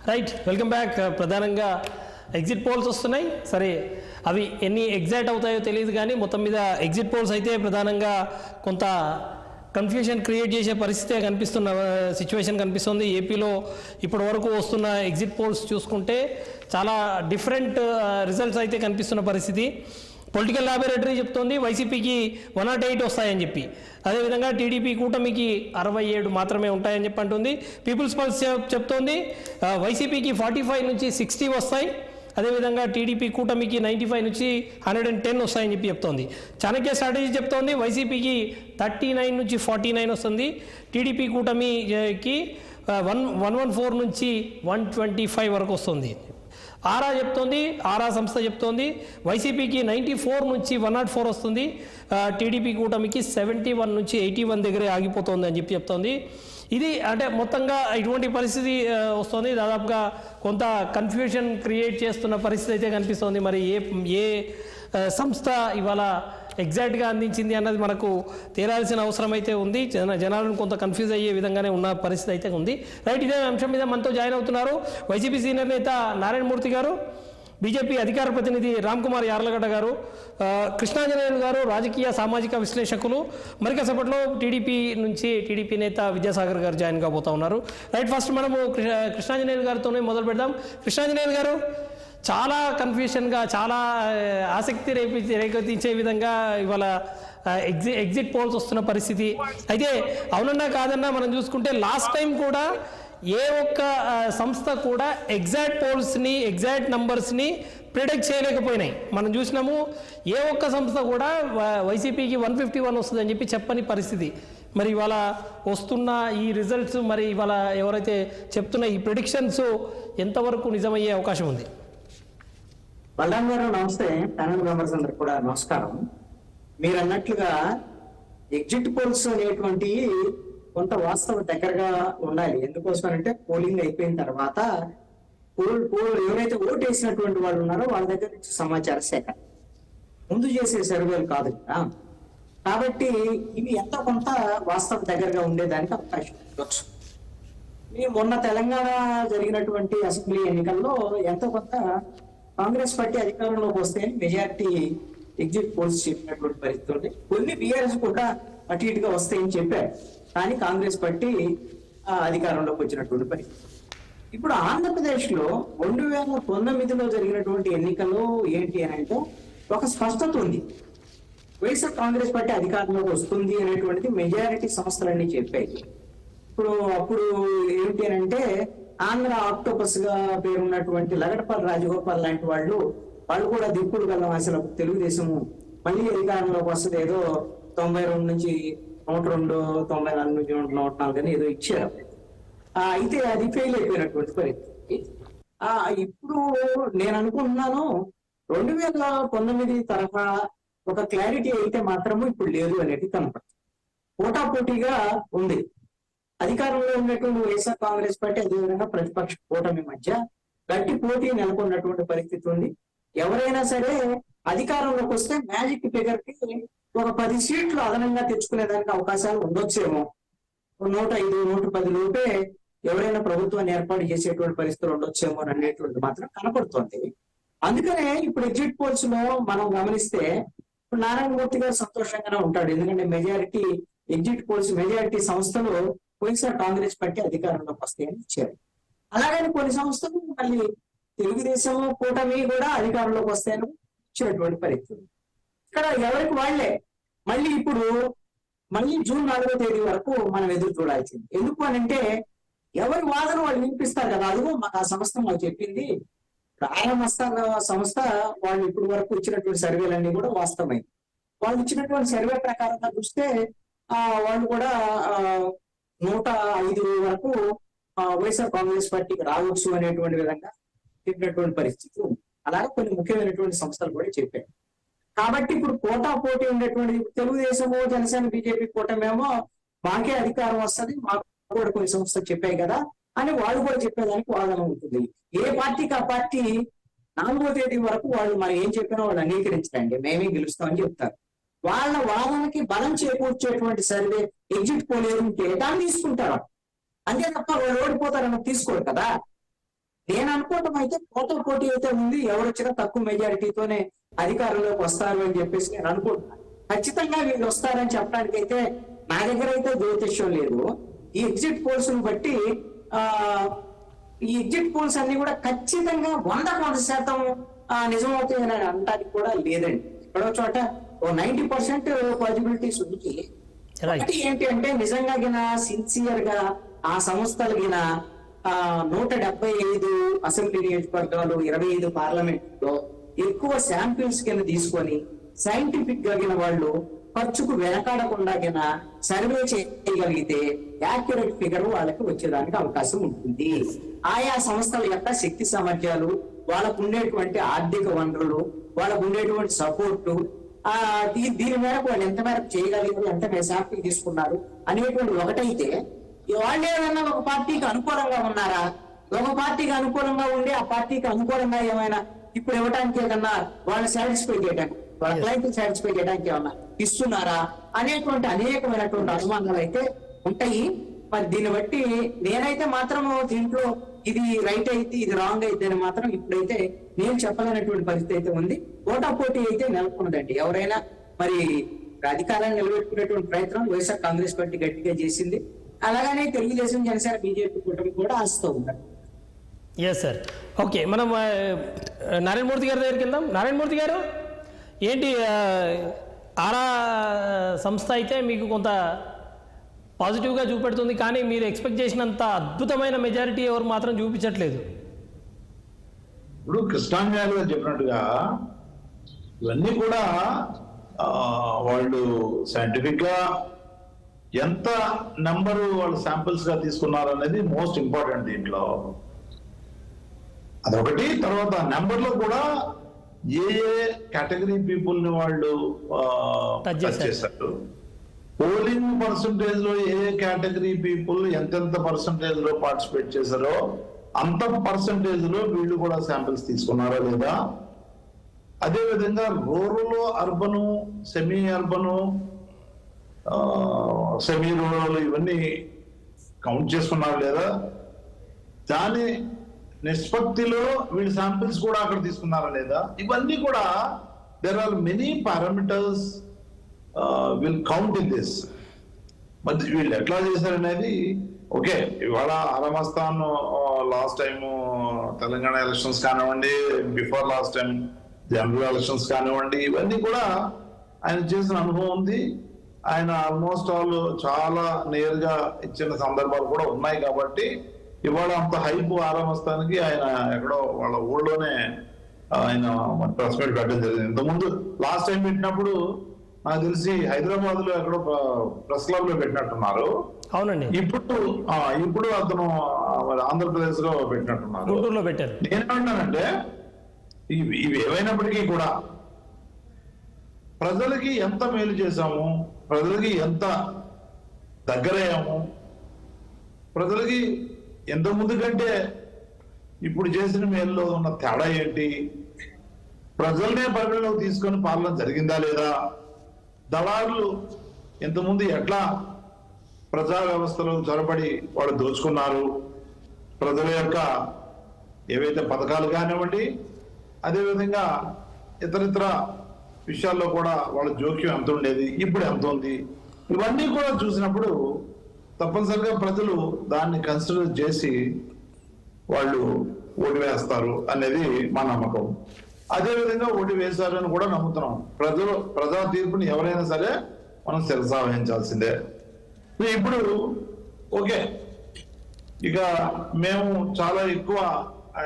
Right, welcome back. ప్రధానంగా exit polls వస్తున్నాయి. సరే, అవి ఎన్ని ఎగ్జాక్ట్ అవుతాయో తెలియదు, కానీ మొత్తం మీద ఎగ్జిట్ పోల్స్ అయితే ప్రధానంగా కొంత కన్ఫ్యూషన్ క్రియేట్ చేసే పరిస్థితే కనిపిస్తున్న సిచ్యువేషన్ కనిపిస్తుంది. ఏపీలో ఇప్పటి వరకు వస్తున్న ఎగ్జిట్ పోల్స్ చూసుకుంటే చాలా డిఫరెంట్ రిజల్ట్స్ అయితే కనిపిస్తున్న పరిస్థితి. పొలిటికల్ ల్యాబొరేటరీ చెప్తోంది వైసీపీకి 108 వస్తాయని చెప్పి, అదేవిధంగా టీడీపీ కూటమికి 67 మాత్రమే ఉంటాయని చెప్పి అంటుంది. పీపుల్స్ పల్స్ చెప్తోంది వైసీపీకి 45 నుంచి 60 వస్తాయి, అదేవిధంగా టీడీపీ కూటమికి 95 నుంచి 110 వస్తాయని చెప్పి చెప్తోంది. చాణక్య స్ట్రాటజీ చెప్తోంది వైసీపీకి 39 నుంచి 49 వస్తుంది, టీడీపీ కూటమికి 114 నుంచి 125 వరకు వస్తుంది. ఆరా చెప్తోంది, ఆరా సంస్థ చెప్తోంది వైసీపీకి 94 నుంచి 104 వస్తుంది, టీడీపీ కూటమికి 71 నుంచి 81 దగ్గరే ఆగిపోతుంది అని చెప్పి చెప్తోంది. ఇది అంటే మొత్తంగా ఇటువంటి పరిస్థితి వస్తుంది. దాదాపుగా కొంత కన్ఫ్యూషన్ క్రియేట్ చేస్తున్న పరిస్థితి అయితే కనిపిస్తోంది. మరి ఏ సంస్థ ఇవాళ ఎగ్జాక్ట్గా అందించింది అన్నది మనకు తేలాల్సిన అవసరం అయితే ఉంది. జనాలను కొంత కన్ఫ్యూజ్ అయ్యే విధంగానే ఉన్న పరిస్థితి అయితే ఉంది. రైట్, ఇదే అంశం మీద మనతో జాయిన్ అవుతున్నారు వైసీపీ సీనియర్ నేత నారాయణమూర్తి గారు, బీజేపీ అధికార ప్రతినిధి రామ్ కుమార్ యార్లగడ్డ గారు, కృష్ణాంజనేయులు గారు రాజకీయ సామాజిక విశ్లేషకులు, మరి కాసేపట్లో టీడీపీ నేత విద్యాసాగర్ గారు జాయిన్ కాబోతా ఉన్నారు. రైట్, ఫస్ట్ మనము కృష్ణాంజనేయులు గారితోనే మొదలు పెడదాం. కృష్ణాంజనేయులు గారు, చాలా కన్ఫ్యూషన్గా, చాలా ఆసక్తి రేకెత్తించే విధంగా ఇవాళ ఎగ్జిట్ పోల్స్ వస్తున్న పరిస్థితి అయితే, అవునన్నా కాదన్నా మనం చూసుకుంటే లాస్ట్ టైం కూడా ఏ ఒక్క సంస్థ కూడా ఎగ్జాక్ట్ పోల్స్ని, ఎగ్జాక్ట్ నంబర్స్ని ప్రిడిక్ట్ చేయలేకపోయినాయి. మనం చూసినాము ఏ ఒక్క సంస్థ కూడా వైసీపీకి 151 వస్తుందని చెప్పి చెప్పని పరిస్థితి. మరి ఇవాళ వస్తున్న ఈ రిజల్ట్స్, మరి ఇవాళ ఎవరైతే చెప్తున్న ఈ ప్రిడిక్షన్స్ ఎంతవరకు నిజమయ్యే అవకాశం ఉంది? బలరాం గారు నమస్తే. ప్యానల్ మెంబర్స్ అందరికి కూడా నమస్కారం. మీరు అన్నట్లుగా ఎగ్జిట్ పోల్స్ అనేటువంటి కొంత వాస్తవ దగ్గరగా ఉండాలి. ఎందుకోసం అంటే పోలింగ్ అయిపోయిన తర్వాత ఎవరైతే ఓటు వేసినటువంటి వాళ్ళు ఉన్నారో వాళ్ళ దగ్గర నుంచి సమాచార సేకరణ ముందు చేసే సర్వేలు కాదు కదా. కాబట్టి ఇవి ఎంత కొంత వాస్తవ దగ్గరగా ఉండేదానికి అవకాశం ఉండొచ్చు. మొన్న తెలంగాణ జరిగినటువంటి అసెంబ్లీ ఎన్నికల్లో ఎంతో కొంత కాంగ్రెస్ పార్టీ అధికారంలోకి వస్తే మెజారిటీ ఎగ్జిట్ పోల్స్ చెప్పినటువంటి పరిస్థితి ఉంది. కొన్ని బీఆర్ఎస్ కూడా అటు ఇటుగా వస్తాయని చెప్పారు, కానీ కాంగ్రెస్ పార్టీ అధికారంలోకి వచ్చినటువంటి పరిస్థితి. ఇప్పుడు ఆంధ్రప్రదేశ్ లో 2019లో జరిగినటువంటి ఎన్నికల్లో ఏంటి అని అంటే ఒక స్పష్టత ఉంది. వైఎస్ఆర్ కాంగ్రెస్ పార్టీ అధికారంలోకి వస్తుంది అనేటువంటిది మెజారిటీ సంస్థలన్నీ చెప్పాయి. అప్పుడు ఏంటి అని అంటే ఆంధ్ర ఆక్టోపస్ గా పేరున్నటువంటి లగడపల్లి రాజగోపాల్ లాంటి వాళ్ళు కూడా దిక్కుడు గల్లం, అసలు తెలుగుదేశము మళ్ళీ అధికారంలోకి వస్తుంది, ఏదో 92 నుంచి 102, 94 నుంచి 104 అని ఏదో ఇచ్చారు. అయితే అది ఫెయిల్ అయిపోయినటువంటి పరిస్థితి. ఇప్పుడు నేను అనుకుంటున్నాను 2019 తరఫా ఒక క్లారిటీ అయితే మాత్రము ఇప్పుడు లేదు అనేది కనపడుతుంది. పోటాపోటీగా ఉంది. అధికారంలో ఉన్నటువంటి వైఎస్ఆర్ కాంగ్రెస్ పార్టీ, అదేవిధంగా ప్రతిపక్ష కూటమి మధ్య గట్టి పోటీ నెలకొన్నటువంటి పరిస్థితి ఉంది. ఎవరైనా సరే అధికారంలోకి వస్తే మ్యాజిక్ ఫిగర్ కి ఒక 10 సీట్లు అదనంగా తెచ్చుకునేదానికి అవకాశాలు ఉండొచ్చేమో. 105, 110 లోపే ఎవరైనా ప్రభుత్వాన్ని ఏర్పాటు చేసేటువంటి పరిస్థితులు ఉండొచ్చేమో అనేటువంటి మాత్రం కనపడుతోంది. అందుకనే ఇప్పుడు ఎగ్జిట్ పోల్స్ లో మనం గమనిస్తే ఇప్పుడు నారాయణమూర్తి గారు సంతోషంగానే ఉంటాడు. ఎందుకంటే మెజారిటీ ఎగ్జిట్ పోల్స్, మెజారిటీ సంస్థలు వైఎస్ఆర్ కాంగ్రెస్ పార్టీ అధికారంలోకి వస్తాయని ఇచ్చారు. అలాగని కొన్ని సంస్థలు మళ్ళీ తెలుగుదేశం కూటమి కూడా అధికారంలోకి వస్తాయని ఇచ్చినటువంటి పరిస్థితి. ఇక్కడ ఎవరికి వాళ్లే ఇప్పుడు జూన్ 4వ తేదీ వరకు మనం ఎదురు చూడాల్సింది. ఎందుకు అని అంటే ఎవరి వాదన వాళ్ళు వినిపిస్తారు కదా. అదిగో మాకు ఆ సంస్థ మాకు చెప్పింది. ఆయమస్తాన సంస్థ వాళ్ళు ఇప్పుడు వరకు ఇచ్చినటువంటి సర్వేలన్నీ కూడా వాస్తవమైంది. వాళ్ళు ఇచ్చినటువంటి సర్వే ప్రకారంగా చూస్తే వాళ్ళు కూడా 105 వరకు వైఎస్ఆర్ కాంగ్రెస్ పార్టీకి రావచ్చు అనేటువంటి విధంగా చెప్పినటువంటి పరిస్థితి ఉంది. అలాగే కొన్ని ముఖ్యమైనటువంటి సంస్థలు కూడా చెప్పారు. కాబట్టి ఇప్పుడు పోటీ ఉండేటువంటి తెలుగుదేశము, జనసేన, బీజేపీ కూటమేమో మాకే అధికారం వస్తుంది, మాకు కూడా కొన్ని సంస్థలు చెప్పాయి కదా అని వాళ్ళు కూడా చెప్పేదానికి వాదన ఉంటుంది. ఏ పార్టీకి ఆ పార్టీ 4వ తేదీ వరకు వాళ్ళు మనం ఏం చెప్పినా వాళ్ళు అంగీకరించరండి, మేమే గెలుస్తామని చెప్తారు. వాళ్ళ వాదనకి బలం చేకూర్చేటువంటి సర్వే ఎగ్జిట్ పోల్ ఏదంటే దాన్ని తీసుకుంటారు. అంతే తప్ప వాళ్ళు ఓడిపోతారని తీసుకోరు కదా. నేను అనుకోవటం అయితే పోటీ అయితే ఉంది, ఎవరు వచ్చినా తక్కువ మెజారిటీతోనే అధికారంలోకి వస్తారు అని చెప్పేసి నేను అనుకుంటున్నాను. ఖచ్చితంగా వీళ్ళు వస్తారని చెప్పడానికి అయితే నా దగ్గర అయితే జ్యోతిష్యం లేదు. ఈ ఎగ్జిట్ పోల్స్ ను బట్టి ఈ ఎగ్జిట్ పోల్స్ అన్ని కూడా ఖచ్చితంగా 100% నిజమవుతాయని అనడానికి కూడా లేదండి. ఎక్కడో చోట 90% పాసిబిలిటీస్ ఉంది. ఒకటి ఏంటి అంటే నిజంగా గిన సిన్సియర్ గా ఆ సంస్థలు గిన 175 అసెంబ్లీ నియోజకవర్గాలు, 25 పార్లమెంట్ లో ఎక్కువ శాంపిల్స్ కింద తీసుకొని సైంటిఫిక్ గా గిన వాళ్ళు ఖర్చుకు వెనకాడకుండా గిన సర్వే చేయగలిగితే యాక్యురేట్ ఫిగర్ వాళ్ళకి వచ్చేదానికి అవకాశం ఉంటుంది. ఆయా సంస్థల యొక్క శక్తి సామర్థ్యాలు, వాళ్ళకు ఉండేటువంటి ఆర్థిక వనరులు, వాళ్ళకు ఉండేటువంటి సపోర్టు, దీని మేరకు వాళ్ళు ఎంత మేరకు చేయగలిగారు, ఎంత శాంపిల్ తీసుకున్నారు అనేటువంటి ఒకటైతే, వాళ్ళు ఏదైనా ఒక పార్టీకి అనుకూలంగా ఉన్నారా, ఒక పార్టీకి అనుకూలంగా ఉండి ఆ పార్టీకి అనుకూలంగా ఏమైనా ఇప్పుడు ఇవ్వడానికి ఏదన్నా వాళ్ళని సాటిస్ఫై చేయడానికి, వాళ్ళ క్లయింట్ సాటిస్ఫై చేయడానికి ఏమన్నా ఇస్తున్నారా అనేటువంటి అనేకమైనటువంటి అనుమానాలు అయితే ఉంటాయి. మరి దీన్ని బట్టి నేనైతే మాత్రం దీంట్లో ఇది రైట్ అయితే ఇది రాంగ్ అయితే అని మాత్రం ఇప్పుడైతే నేను చెప్పలేనటువంటి పరిస్థితి అయితే ఉంది. పోటీ అయితే నెలకొన్నదండి. ఎవరైనా మరి అధికారాన్ని నిలబెట్టుకునేటువంటి ప్రయత్నం వైఎస్ఆర్ కాంగ్రెస్ పార్టీ గట్టిగా చేసింది. అలాగనే తెలుగుదేశం, జనసేన, బీజేపీ కూటమి కూడా ఆశతో ఉన్నారు. Yes sir. ఓకే, మనం నారాయణమూర్తి గారి దగ్గరికి వెళ్దాం. నారాయణమూర్తి గారు, ఏంటి ఆరా సంస్థ అయితే మీకు కొంత పాజిటివ్గా చూపెడుతుంది, కానీ మీరు ఎక్స్పెక్ట్ చేసినంత అద్భుతమైన మెజారిటీ ఎవరు మాత్రం చూపించట్లేదు. ఇప్పుడు కృష్ణాంజలి గారు చెప్పినట్టుగా ఇవన్నీ కూడా వాళ్ళు సైంటిఫిక్ గా ఎంత నెంబరు వాళ్ళు శాంపిల్స్ గా తీసుకున్నారు అనేది మోస్ట్ ఇంపార్టెంట్ దీంట్లో. అదొకటి. తర్వాత నెంబర్లో కూడా ఏ కేటగిరీ పీపుల్ ని వాళ్ళు టచ్ చేశారు, పోలింగ్ పర్సంటేజ్ లో ఏ కేటగిరీ పీపుల్ ఎంతెంత పర్సంటేజ్ లో పార్టిసిపేట్ చేశారో అంత పర్సంటేజ్ లో వీళ్ళు కూడా శాంపిల్స్ తీసుకున్నారా లేదా, అదేవిధంగా rural, urban, semi urban, semi rural ఇవన్నీ కౌంట్ చేసుకున్నారు లేదా, దాని నిష్పత్తిలో వీళ్ళు శాంపిల్స్ కూడా అక్కడ తీసుకున్నారా లేదా, ఇవన్నీ కూడా there are many parameters will count in this. మరి వీళ్ళు ఎట్లా చేశారనేది ఓకే. ఇవాళ ఆరామస్థాన్ లాస్ట్ టైం తెలంగాణ ఎలక్షన్స్ కానివ్వండి, before last time general elections కానివ్వండి, ఇవన్నీ కూడా ఆయన చేసిన అనుభవం ఉంది. ఆయన ఆల్మోస్ట్ ఆల్ చాలా నేరుగా ఇచ్చిన సందర్భాలు కూడా ఉన్నాయి. కాబట్టి ఇవాళ అంత హైప్ ఆరామస్థానికి ఆయన ఎక్కడో వాళ్ళ ఊళ్ళోనే ఆయన ప్రెస్ మీట్ పెట్టడం జరిగింది. ఇంతకుముందు లాస్ట్ టైం పెట్టినప్పుడు నాకు తెలిసి హైదరాబాద్ లో ఎక్కడో ప్రెస్ క్లబ్ లో పెట్టినట్టున్నారు. అవునండి. ఇప్పుడు అతను ఆంధ్రప్రదేశ్ లో పెట్టినట్టున్నారు, గుంటూరులో పెట్టారు. నేనేమంటానంటే ఇవి ఏమైనప్పటికీ కూడా ప్రజలకి ఎంత మేలు చేశాము, ప్రజలకి ఎంత దగ్గరయ్యాము, ప్రజలకి ఎంత ముందు కంటే ఇప్పుడు చేసిన మేలులో ఉన్న తేడా ఏంటి, ప్రజలనే పరిగణలోకి తీసుకొని పాలన జరిగిందా లేదా, దళారులు ఇంతకుముందు ఎట్లా ప్రజా వ్యవస్థలో చొరబడి వాళ్ళు దోచుకున్నారు, ప్రజల యొక్క ఏవైతే పథకాలు కానివ్వండి, అదేవిధంగా ఇతరితర విషయాల్లో కూడా వాళ్ళ జోక్యం ఎంత ఉండేది, ఇప్పుడు ఎంత ఉంది, ఇవన్నీ కూడా చూసినప్పుడు తప్పనిసరిగా ప్రజలు దాన్ని కన్సిడర్ చేసి వాళ్ళు ఓటు వేస్తారు అనేది మా నమ్మకం. అదేవిధంగా ఓటు వేశారని కూడా నమ్ముతున్నాం. ప్రజా తీర్పుని ఎవరైనా సరే మనం శిరసా వహించాల్సిందే. ఇప్పుడు ఓకే, ఇక మేము చాలా ఎక్కువ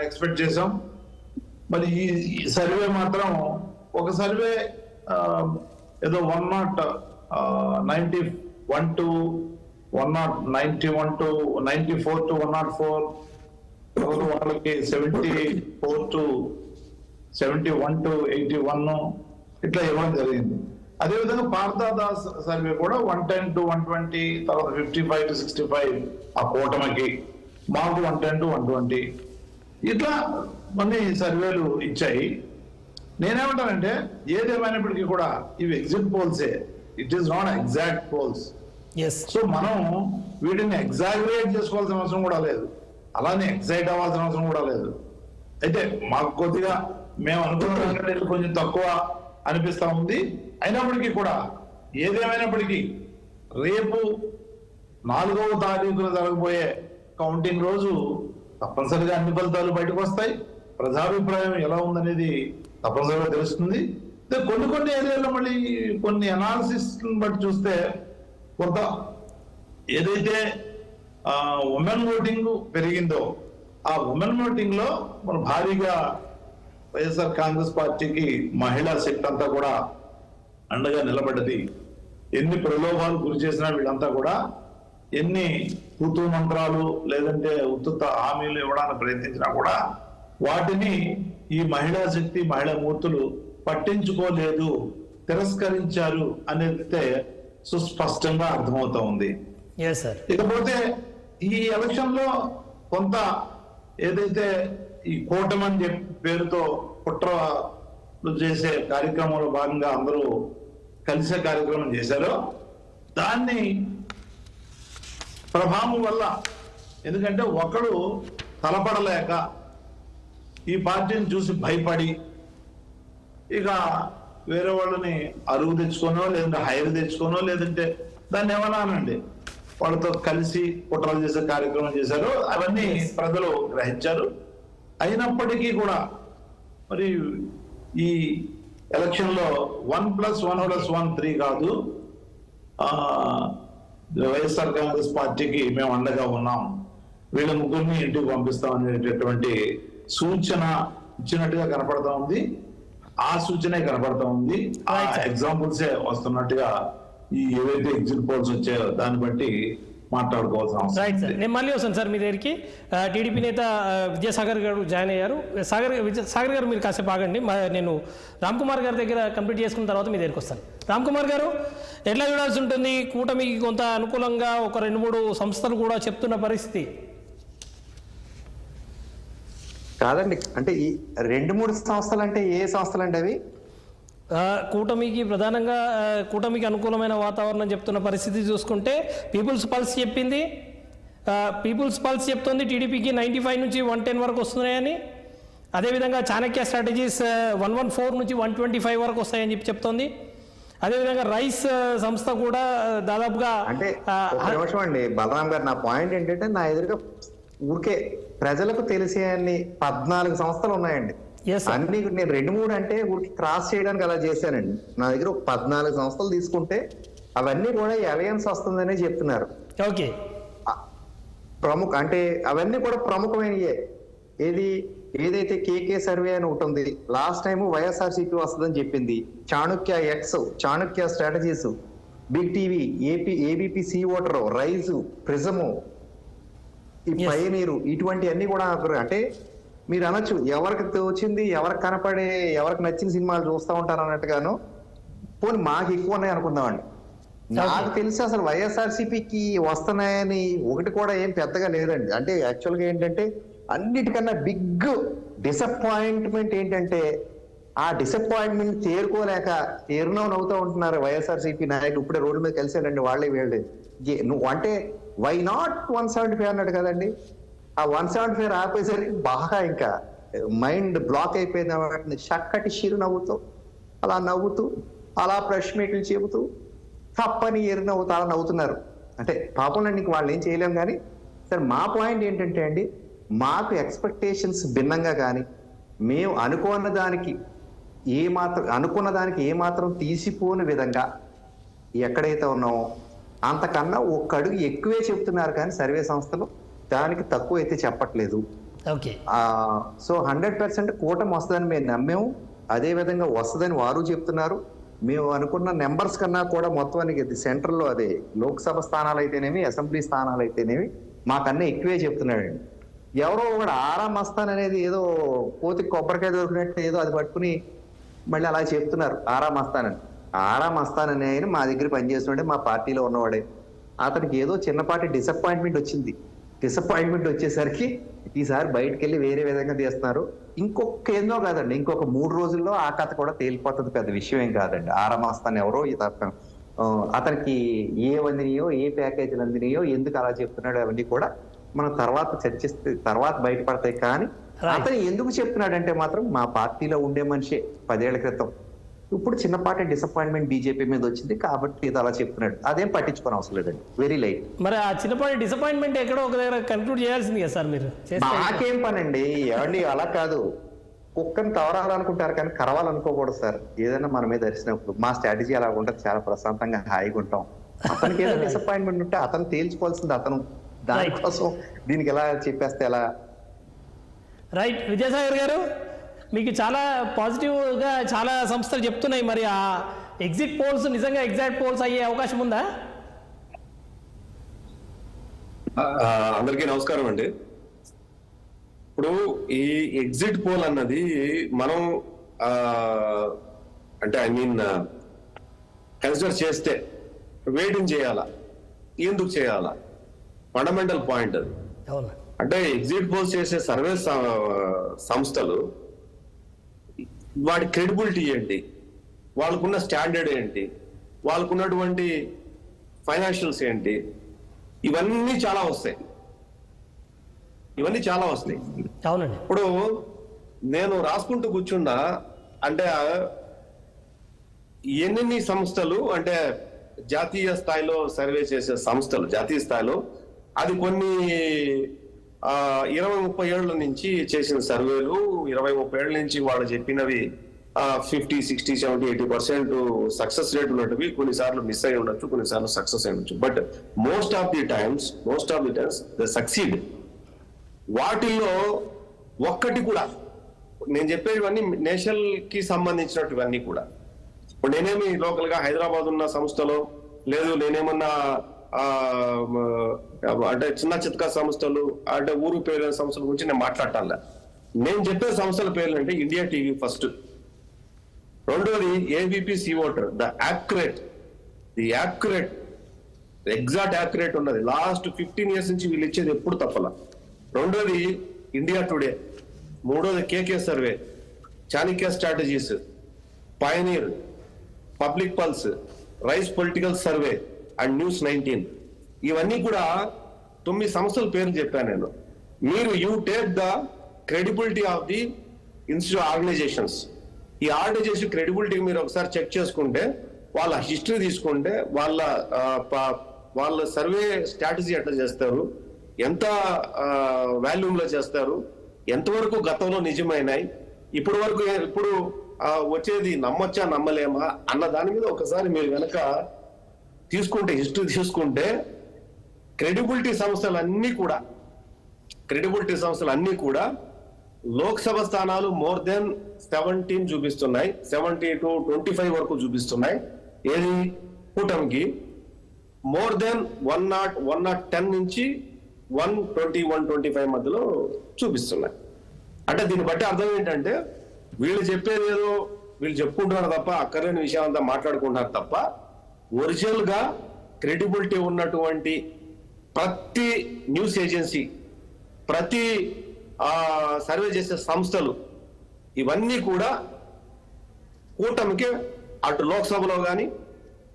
ఎక్స్పెక్ట్ చేసాం. మరి ఈ సర్వే మాత్రం ఒక సర్వే ఏదో 191 to 191 to 94 to 104, వాళ్ళకి 74 to 71 to 81 ఇట్లా ఇవ్వడం జరిగింది. అదేవిధంగా పార్థదాస్ సర్వే కూడా 110 to 120, తర్వాత 55 to 65 ఆ కూటమికి, మాకు 110 to 120 ఇట్లా కొన్ని సర్వేలు ఇచ్చాయి. నేనేమంటానంటే ఏదేమైనప్పటికీ కూడా ఇవి ఎగ్జిట్ పోల్సే, it is not exact polls. So మనం వీటిని ఎగ్జాగరేట్ చేసుకోవాల్సిన అవసరం కూడా లేదు. అలానే ఎక్సైట్ అవ్వాల్సిన అవసరం కూడా లేదు. అయితే మాకు కొద్దిగా మేము అనుకున్న దానికంటే కొంచెం తక్కువ అనిపిస్తా ఉంది. అయినప్పటికీ కూడా ఏదేమైనప్పటికీ రేపు 4వ తారీఖున జరగబోయే కౌంటింగ్ రోజు తప్పనిసరిగా అన్ని ఫలితాలు బయటకు వస్తాయి. ప్రజాభిప్రాయం ఎలా ఉందనేది తప్పనిసరిగా తెలుస్తుంది. కొన్ని ఏరియాలో మళ్ళీ కొన్ని అనాలిసిస్ బట్టి చూస్తే కొంత ఏదైతే ఉమెన్ ఓటింగ్ పెరిగిందో ఆ ఉమెన్ ఓటింగ్ లో మన భారీగా వైఎస్ఆర్ కాంగ్రెస్ పార్టీకి మహిళా శక్తి అంతా కూడా అండగా నిలబడ్డది. ఎన్ని ప్రలోభాలు గురి చేసినా వీళ్ళంతా కూడా, ఎన్ని తూతూ మంత్రాలు లేదంటే ఉత్తుత్త హామీలు ఇవ్వడానికి ప్రయత్నించినా కూడా వాటిని ఈ మహిళా శక్తి మహిళా మూర్తులు పట్టించుకోలేదు, తిరస్కరించారు అనేది సుస్పష్టంగా అర్థమవుతా ఉంది. ఇకపోతే ఈ ఎలక్షన్ లో కొంత ఏదైతే ఈ కూటమి పేరుతో కుట్రలు చేసే కార్యక్రమంలో భాగంగా అందరూ కలిసే కార్యక్రమం చేశారో దాన్ని ప్రభావం వల్ల, ఎందుకంటే ఒకడు తలపడలేక ఈ పార్టీని చూసి భయపడి ఇక వేరే వాళ్ళని అరువు తెచ్చుకోనో లేదంటే హైర్ తెచ్చుకోనో లేదంటే దాన్ని ఏమన్నానండి వాళ్ళతో కలిసి కుట్రలు చేసే కార్యక్రమం చేశారు. అవన్నీ ప్రజలు గ్రహించారు. అయినప్పటికీ కూడా మరి ఈ ఎలక్షన్ లో 1+1+1 3 కాదు, వైఎస్ఆర్ కాంగ్రెస్ పార్టీకి మేము అండగా ఉన్నాం, వీళ్ళ ముగ్గురిని ఇంటికి పంపిస్తాం అనేటటువంటి సూచన ఇచ్చినట్టుగా కనపడతా ఉంది. ఆ సూచనే కనపడతా ఉంది. ఆ ఎగ్జాంపుల్సే వస్తున్నట్టుగా ఈ ఏవైతే ఎగ్జిట్ పోల్స్ వచ్చాయో దాన్ని బట్టి మాట్లాడుకోవాల్సిన అవసరం. రైట్ సార్, నేను మళ్ళీ వస్తాను సార్ మీ దగ్గరికి. టీడీపీ నేత విద్యాసాగర్ గారు జాయిన్ అయ్యారు. సాగర్ గారు మీరు కాసేపు ఆగండి, నేను రామ్ కుమార్ గారి దగ్గర కంప్లీట్ చేసుకున్న తర్వాత మీ దగ్గరికి వస్తాను. రామ్ కుమార్ గారు, ఎట్లా చూడాల్సి ఉంటుంది? కూటమికి కొంత అనుకూలంగా ఒక 2-3 సంస్థలు కూడా చెప్తున్న పరిస్థితి కాదండి. అంటే ఈ 2-3 సంస్థలు అంటే ఏ సంస్థలు అండి అవి? కూటమికి ప్రధానంగా కూటమికి అనుకూలమైన వాతావరణం చెప్తున్న పరిస్థితి చూసుకుంటే పీపుల్స్ పల్స్ చెప్పింది, పీపుల్స్ పల్స్ చెప్తుంది టీడీపీకి 95 నుంచి 110 వరకు వస్తున్నాయని. అదేవిధంగా చాణక్య స్ట్రాటజీస్ 114 నుంచి 125 వరకు వస్తాయని చెప్తోంది. అదేవిధంగా రైస్ సంస్థ కూడా దాదాపుగా అంటే ఒక నిమిషం అండి బలరాం గారు, నా పాయింట్ ఏంటంటే నా ఎదురుగా ఊరికే ప్రజలకు తెలిసే అన్ని 14 సంస్థలు ఉన్నాయండి. అన్ని నేను 2-3 అంటే ఊరికి క్రాస్ చేయడానికి అలా చేశానండి. నా దగ్గర ఒక 14 సంస్థలు తీసుకుంటే అవన్నీ కూడా అలయన్స్ వస్తుందనే చెప్తున్నారు. ఓకే, ప్రముఖ అంటే అవన్నీ కూడా ప్రముఖమైనయే. ఏదైతే కేకే సర్వే అని ఒకటి ఉంది, లాస్ట్ టైం వైఎస్ఆర్సీపీ వస్తుందని చెప్పింది. Chanakya X, Chanakya Strategies, Big TV, ABP C Voter, Rise, Prism, ఈ పయనీరు, ఇటువంటి అన్ని కూడా అంటే మీరు అనొచ్చు ఎవరికి తోచింది ఎవరికి కనపడే ఎవరికి నచ్చిన సినిమాలు చూస్తూ ఉంటారు అన్నట్టుగాను. పోనీ మాకు ఎక్కువ ఉన్నాయి అనుకుందామండి. నాకు తెలిసి అసలు వైఎస్ఆర్సీపీకి వస్తున్నాయని ఒకటి కూడా ఏం పెద్దగా లేదండి. అంటే యాక్చువల్గా ఏంటంటే అన్నిటికన్నా బిగ్ డిసప్పాయింట్మెంట్ ఏంటంటే ఆ డిసప్పాయింట్మెంట్ తేరుకోలేక తీర్ణం అవుతూ ఉంటున్నారు వైఎస్ఆర్సీపీ నాయకులు. ఇప్పుడే రోడ్డు మీద కలిసారండి వాళ్ళే వీళ్ళే. నువ్వు అంటే వై నాట్ 175 అన్నట్టు కదండి. ఆ 175 ఆపేసరికి బాగా ఇంకా మైండ్ బ్లాక్ అయిపోయింది. వాటిని చక్కటి చిరు నవ్వుతూ అలా ప్రెస్ మీట్లు చెబుతూ తప్పని నవ్వుతూ అలా నవ్వుతున్నారు. అంటే పాపం నీకు వాళ్ళు ఏం చేయలేం. కానీ సరే, మా పాయింట్ ఏంటంటే అండి, మాకు ఎక్స్పెక్టేషన్స్ భిన్నంగా కానీ మేము అనుకున్న దానికి ఏమాత్రం తీసిపోని విధంగా ఎక్కడైతే ఉన్నామో అంతకన్నా ఒక్క అడుగు ఎక్కువే చెప్తున్నారు. కానీ సర్వే సంస్థలు దానికి తక్కువ అయితే చెప్పట్లేదు. సో 100% కూటమి వస్తుందని మేము నమ్మాము. అదే విధంగా వస్తుందని వారు చెప్తున్నారు. మేము అనుకున్న నెంబర్స్ కన్నా కూడా మొత్తానికి సెంట్రల్లో అదే లోక్సభ స్థానాలు అయితేనేమి అసెంబ్లీ స్థానాలు అయితేనేమి మాకన్నా ఎక్కువే చెప్తున్నాడండి. ఎవరో ఒకటి ఆరాం మస్తాన్ అనేది ఏదో కోతికి కొబ్బరికాయ దొరికినట్టు ఏదో అది పట్టుకుని మళ్ళీ అలా చెప్తున్నారు ఆరాం మస్తానని. ఆరాం మస్తానని ఆయన మా దగ్గర పనిచేస్తుంటే మా పార్టీలో ఉన్నవాడే. అతనికి ఏదో చిన్నపాటి డిసప్పాయింట్మెంట్ వచ్చింది. డిసప్పాయింట్మెంట్ వచ్చేసరికి ఈసారి బయటకు వెళ్ళి వేరే విధంగా తీస్తున్నారు. ఇంకొక ఏందో కాదండి, ఇంకొక 3 రోజుల్లో ఆ కథ కూడా తేలిపోతుంది. పెద్ద విషయం ఏం కాదండి. ఆరామాస్తాను ఎవరో అతనికి ఏ అందినాయో ఏ ప్యాకేజీలు అందినాయో ఎందుకు అలా చెప్తున్నాడు అవన్నీ కూడా మనం తర్వాత చర్చిస్తే తర్వాత బయటపడతాయి. కానీ Right. అతను ఎందుకు చెప్తున్నాడంటే మాత్రం మా పార్టీలో ఉండే మనిషి 10 ఏళ్ల క్రితం ఇప్పుడు చిన్నపాటి డిసప్పాయింట్మెంట్ బీజేపీ మీద వచ్చింది కాబట్టి ఇది అలా చెప్తున్నాడు. అదేం పట్టించుకోని అవసరం లేదండి, వెరీ లైట్. మరి ఆ చిన్నపాటి డిసప్పాయింట్మెంట్ ఎక్కడో ఒక దగ్గర కన్క్లూడ్ చేయాల్సింది కదా సార్ మీరు చేస్తే. నాకేం పనండి ఏమండి, అలా కాదు. కుక్కను కవరాలనుకుంటారు కానీ కరవాలనుకోకూడదు సార్. ఏదైనా మన మీద అరిచినప్పుడు మా స్ట్రాటజీ అలా ఉంటుంది, చాలా ప్రశాంతంగా హాయిగా ఉంటాం. అతనికి ఏదో డిసప్పాయింట్మెంట్ ఉంటే అతను తేల్చుకోవాల్సింది అతను, దానికోసం దీనికి ఎలా చెప్పేస్తే ఎలా? రైట్. విద్యాసాగర్ గారు, మీకు చాలా పాజిటివ్గా చాలా సంస్థలు చెప్తున్నాయి. మరి ఆ ఎగ్జిట్ పోల్స్ నిజంగా ఎగ్జాక్ట్ పోల్స్ అయ్యే అవకాశం ఉందా? అందరికీ నమస్కారం అండి. ఇప్పుడు ఈ ఎగ్జిట్ పోల్ అన్నది మనం అంటే కన్సిడర్ చేస్తే వెయిటింగ్ చేయాలా, ఎందుకు చేయాలా, ఫండమెంటల్ పాయింట్ అది. అవును. అంటే ఎగ్జిట్ పోల్స్ చేసే సర్వే సంస్థలు వాడి క్రెడిబిలిటీ ఏంటి, వాళ్ళకున్న స్టాండర్డ్ ఏంటి, వాళ్ళకున్నటువంటి ఫైనాన్షియల్స్ ఏంటి, ఇవన్నీ చాలా వస్తాయి. అవునండి. ఇప్పుడు నేను రాసుకుంటూ కూర్చున్నా అంటే ఎన్ని సంస్థలు అంటే జాతీయ స్థాయిలో సర్వే చేసే సంస్థలు, జాతీయ స్థాయిలో అది కొన్ని 20-30 ఏళ్ల నుంచి చేసిన సర్వేలు, 20-30 ఏళ్ల నుంచి వాళ్ళు చెప్పినవి 50, 60, 70, 80% సక్సెస్ రేట్ ఉన్నట్టువి. కొన్నిసార్లు మిస్ అయి ఉండొచ్చు, కొన్నిసార్లు సక్సెస్ అయి ఉండొచ్చు. But most of the times they succeed. వాటిల్లో ఒక్కటి కూడా నేను చెప్పేవన్నీ నేషనల్ కి సంబంధించినటువన్నీ కూడా. ఇప్పుడు నేనేమి లోకల్ గా హైదరాబాద్ ఉన్న సంస్థలో లేదు, నేనేమన్నా అంటే చిన్న చిత్కా సంస్థలు అంటే ఊరు పేరు సంస్థల గురించి నేను మాట్లాడాల. నేను చెప్పే సంస్థల పేర్లు అంటే ఇండియా టీవీ ఫస్ట్, రెండోది ABP C voter, the accurate exact accurate ఉన్నది. లాస్ట్ 15 years నుంచి వీళ్ళు ఇచ్చేది ఎప్పుడు తప్పల. రెండోది ఇండియా టుడే, మూడోది KK survey, Chanakya Strategies, Pioneer, Public Pulse, Rise political survey and News 19. ఇవన్నీ కూడా 9 సంస్థల పేర్లు చెప్పాను నేను. మీరు you take the credibility of the institute organizations. ఈ ఆర్గనైజేషన్ క్రెడిబిలిటీ మీరు ఒకసారి చెక్ చేసుకుంటే, వాళ్ళ హిస్టరీ తీసుకుంటే, వాళ్ళ సర్వే స్ట్రాటజీ ఎట్లా చేస్తారు, ఎంత వాల్యూమ్ లో చేస్తారు, ఎంతవరకు గతంలో నిజమైనాయి, ఇప్పుడు వచ్చేది నమ్మొచ్చా నమ్మలేమా అన్న దాని మీద ఒకసారి మీరు వెనక తీసుకుంటే, హిస్టరీ తీసుకుంటే, క్రెడిబిలిటీ సంస్థలన్నీ కూడా లోక్సభ స్థానాలు more than 17 చూపిస్తున్నాయి, 70 to 25 వరకు చూపిస్తున్నాయి. ఏది కూటమికి more than 110 నుంచి 120, 125 మధ్యలో చూపిస్తున్నాయి. అంటే దీన్ని బట్టి అర్థం ఏంటంటే వీళ్ళు చెప్పేది ఏదో వీళ్ళు చెప్పుకుంటున్నారు తప్ప, అక్కర్లేని విషయం అంతా మాట్లాడుకుంటున్నారు తప్ప, ఒరిజినల్ గా క్రెడిబిలిటీ ఉన్నటువంటి ప్రతి న్యూస్ ఏజెన్సీ, ప్రతి సర్వే చేసే సంస్థలు ఇవన్నీ కూడా కూటమికి అటు లోక్సభలో కానీ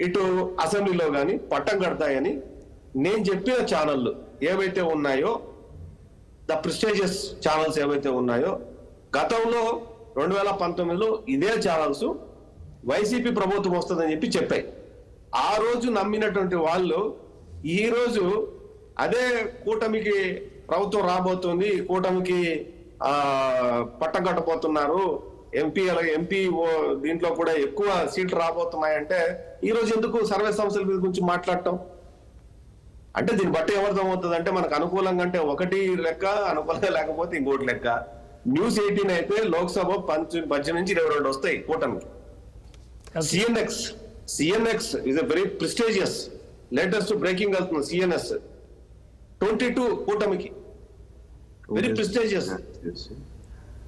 ఇటు అసెంబ్లీలో కానీ పట్టం కడతాయని నేను చెప్పిన ఛానళ్ళు ఏవైతే ఉన్నాయో, ద ప్రెస్టీజియస్ ఛానల్స్ ఏవైతే ఉన్నాయో, గతంలో 2019లో ఇదే ఛానల్స్ వైసీపీ ప్రభుత్వం వస్తుందని చెప్పాయి. ఆ రోజు నమ్మినటువంటి వాళ్ళు ఈ రోజు అదే కూటమికి ప్రభుత్వం రాబోతుంది, కూటమికి పట్టం కట్టబోతున్నారు, ఎంపీ దీంట్లో కూడా ఎక్కువ సీట్లు రాబోతున్నాయంటే ఈ రోజు ఎందుకు సర్వే సంస్థల గురించి మాట్లాడటం? అంటే దీన్ని బట్టి ఎవరితో అవుతుంది అంటే మనకు అనుకూలంగా అంటే ఒకటి లెక్క, అనుకూలంగా లేకపోతే ఇంకోటి లెక్క. న్యూస్ 18 అయితే లోక్సభ 18 నుంచి 22 వస్తాయి కూటమికి. CNX is very prestigious, latest breaking వెళ్తుంది. సిఎన్ఎస్ 22 కూటమికి, వెరీ ప్రెస్టీజియస్.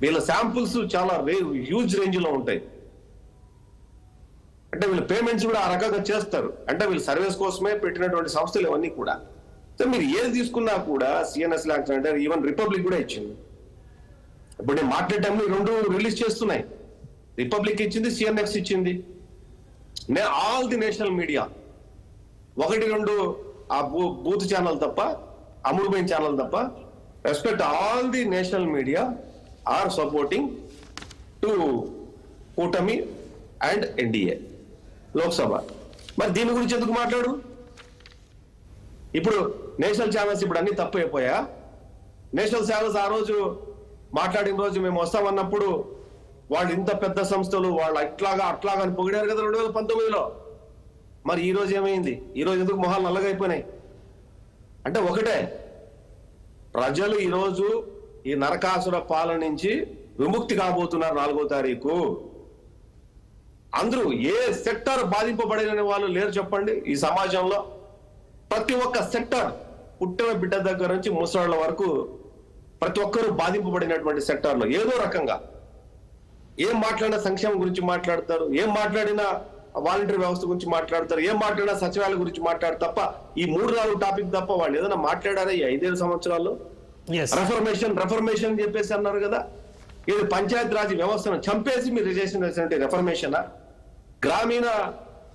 వీళ్ళ శాంపుల్స్ చాలా హ్యూజ్ రేంజ్ లో ఉంటాయి. అంటే వీళ్ళు పేమెంట్స్ కూడా ఆ రకంగా చేస్తారు. అంటే వీళ్ళు సర్వీస్ కోసమే పెట్టినటువంటి సంస్థలు ఇవన్నీ కూడా. సో మీరు ఏది తీసుకున్నా కూడా సిఎన్ఎస్ లాంటి అంటే ఈవెన్ రిపబ్లిక్ కూడా ఇచ్చింది. ఇప్పుడు నేను మాట్లాడే టైంలో 2 రిలీజ్ చేస్తున్నాయి. రిపబ్లిక్ ఇచ్చింది, సిఎన్ఎక్స్ ఇచ్చింది. ఆల్ ది నేషనల్ మీడియా 1-2 ఆ బూత్ ఛానల్ తప్ప అమ్ముడుపోయిన ఛానల్ తప్ప respect all the national media are supporting to కూటమి అండ్ ఎన్డీఏ లోక్సభ. మరి దీని గురించి ఎందుకు మాట్లాడు? ఇప్పుడు నేషనల్ ఛానల్స్ ఇప్పుడు అన్ని తప్పు అయిపోయా? నేషనల్ ఛానల్స్ ఆ రోజు మాట్లాడిన రోజు మేము వస్తామన్నప్పుడు వాళ్ళు ఇంత పెద్ద సంస్థలు వాళ్ళు అట్లాగా అని పొగిడారు కదా 2019లో. మరి ఈ రోజు ఏమైంది? ఈ రోజు ఎందుకు మొహాలు నల్లగైపోయినాయి? అంటే ఒకటే, ప్రజలు ఈరోజు ఈ నరకాసుర పాలన నుంచి విముక్తి కాబోతున్నారు 4వ తారీఖు. అందరూ ఏ సెక్టర్ బాధింపబడిన వాళ్ళు లేరు చెప్పండి ఈ సమాజంలో? ప్రతి ఒక్క సెక్టర్, పుట్టిన బిడ్డ దగ్గర నుంచి ముసళ్ళ వరకు ప్రతి ఒక్కరూ బాధింపబడినటువంటి సెక్టార్లో ఏదో రకంగా ఏం మాట్లాడినా సంక్షేమం గురించి మాట్లాడతారు, ఏం మాట్లాడినా వాలంటరీ వ్యవస్థ గురించి మాట్లాడతారు, ఏం మాట్లాడినా సచివాలయం గురించి మాట్లాడతారు తప్ప ఈ 3-4 టాపిక్ తప్ప వాళ్ళు ఏదైనా మాట్లాడారా ఈ 5 సంవత్సరాల్లో? రెఫర్మేషన్ చెప్పేసి అన్నారు కదా. ఇది పంచాయతీ రాజ్ వ్యవస్థను చంపేసి మీరు చేసినటువంటి రెఫర్మేషనా? గ్రామీణ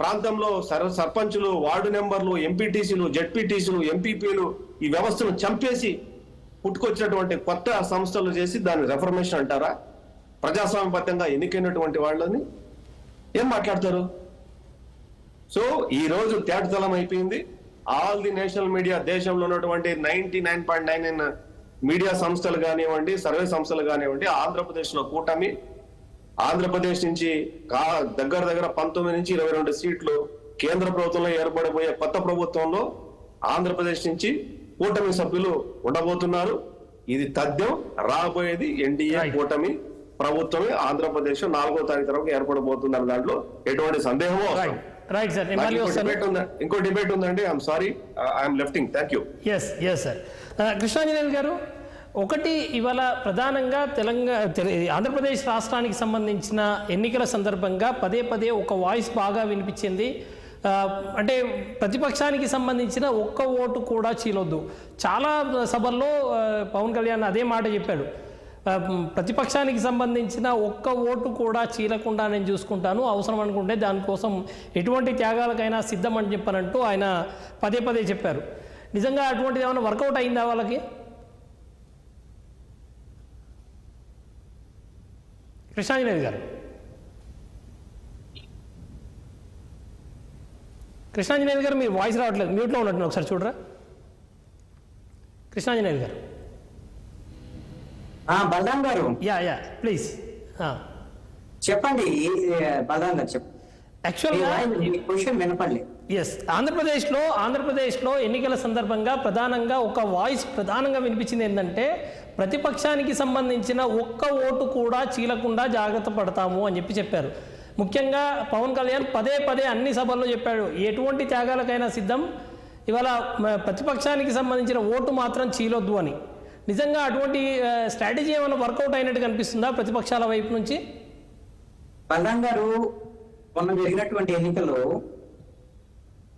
ప్రాంతంలో సర్పంచులు, వార్డు నెంబర్లు, ఎంపీటీసీలు, జెడ్పీటీసీలు, ఎంపీపీలు ఈ వ్యవస్థను చంపేసి పుట్టుకొచ్చినటువంటి కొత్త సంస్థలు చేసి దాన్ని రెఫర్మేషన్ అంటారా? ప్రజాస్వామ్యబద్ధంగా ఎన్నికైనటువంటి వాళ్ళని ఏం మాట్లాడతారు? సో ఈ రోజు తేటతలం అయిపోయింది. ఆల్ ది నేషనల్ మీడియా, దేశంలో ఉన్నటువంటి 99.99 మీడియా సంస్థలు కానివ్వండి, సర్వే సంస్థలు కానివ్వండి, ఆంధ్రప్రదేశ్ లో కూటమి, ఆంధ్రప్రదేశ్ నుంచి దగ్గర 19 నుంచి 22 సీట్లు కేంద్ర ప్రభుత్వంలో ఏర్పడబోయే కొత్త ప్రభుత్వంలో ఆంధ్రప్రదేశ్ నుంచి కూటమి సభ్యులు ఉండబోతున్నారు. ఇది తథ్యం. రాబోయేది ఎన్డీఏ కూటమి ప్రభుత్వమే ఆంధ్రప్రదేశ్ 4వ తారీఖు తర్వాత ఏర్పడబోతున్నారు. దాంట్లో ఎటువంటి సందేహం ఇంకో డిబేట్ ఉందండి. I'm sorry, I'm lefting. Thank you. Yes sir. Krishnanjaneyulu garu, ఒకటి, ఇవాళ ప్రధానంగా ఆంధ్రప్రదేశ్ రాష్ట్రానికి సంబంధించిన ఎన్నికల సందర్భంగా పదే ఒక వాయిస్ బాగా వినిపించింది. అంటే ప్రతిపక్షానికి సంబంధించిన ఒక్క ఓటు కూడా చీలొద్దు. చాలా సభల్లో పవన్ కళ్యాణ్ అదే మాట చెప్పాడు. ప్రతిపక్షానికి సంబంధించిన ఒక్క ఓటు కూడా చీలకుండా నేను చూసుకుంటాను, అవసరం అనుకుంటే దానికోసం ఎటువంటి త్యాగాలకైనా సిద్ధం అని చెప్పానంటూ ఆయన పదే చెప్పారు. నిజంగా అటువంటిది ఏమైనా వర్కౌట్ అయిందా వాళ్ళకి? కృష్ణాంజనేయులు గారు, మీరు వాయిస్ రావట్లేదు, మ్యూట్లో ఉన్నట్టు ఒకసారి చూడరా. కృష్ణాంజనేయులు గారు. బలరాం గారు, ప్లీజ్ చెప్పండి. బలరాం గారు చెప్పండి. యాక్చువల్గా వినపడలేదు. ఎస్, ఆంధ్రప్రదేశ్లో ఎన్నికల సందర్భంగా ప్రధానంగా ఒక వాయిస్ ప్రధానంగా వినిపించింది ఏంటంటే, ప్రతిపక్షానికి సంబంధించిన ఒక్క ఓటు కూడా చీలకుండా జాగ్రత్త పడతాము అని చెప్పారు. ముఖ్యంగా పవన్ కళ్యాణ్ పదే అన్ని సభల్లో చెప్పాడు, ఎటువంటి త్యాగాలకైనా సిద్ధం, ఇవాళ ప్రతిపక్షానికి సంబంధించిన ఓటు మాత్రం చీలొద్దు అని. నిజంగా అటువంటి స్ట్రాటజీ ఏమైనా వర్కౌట్ అయినట్టు కనిపిస్తుందా ప్రతిపక్షాల వైపు నుంచి? బలరాం గారు, మొన్న జరిగినటువంటి ఎన్నికల్లో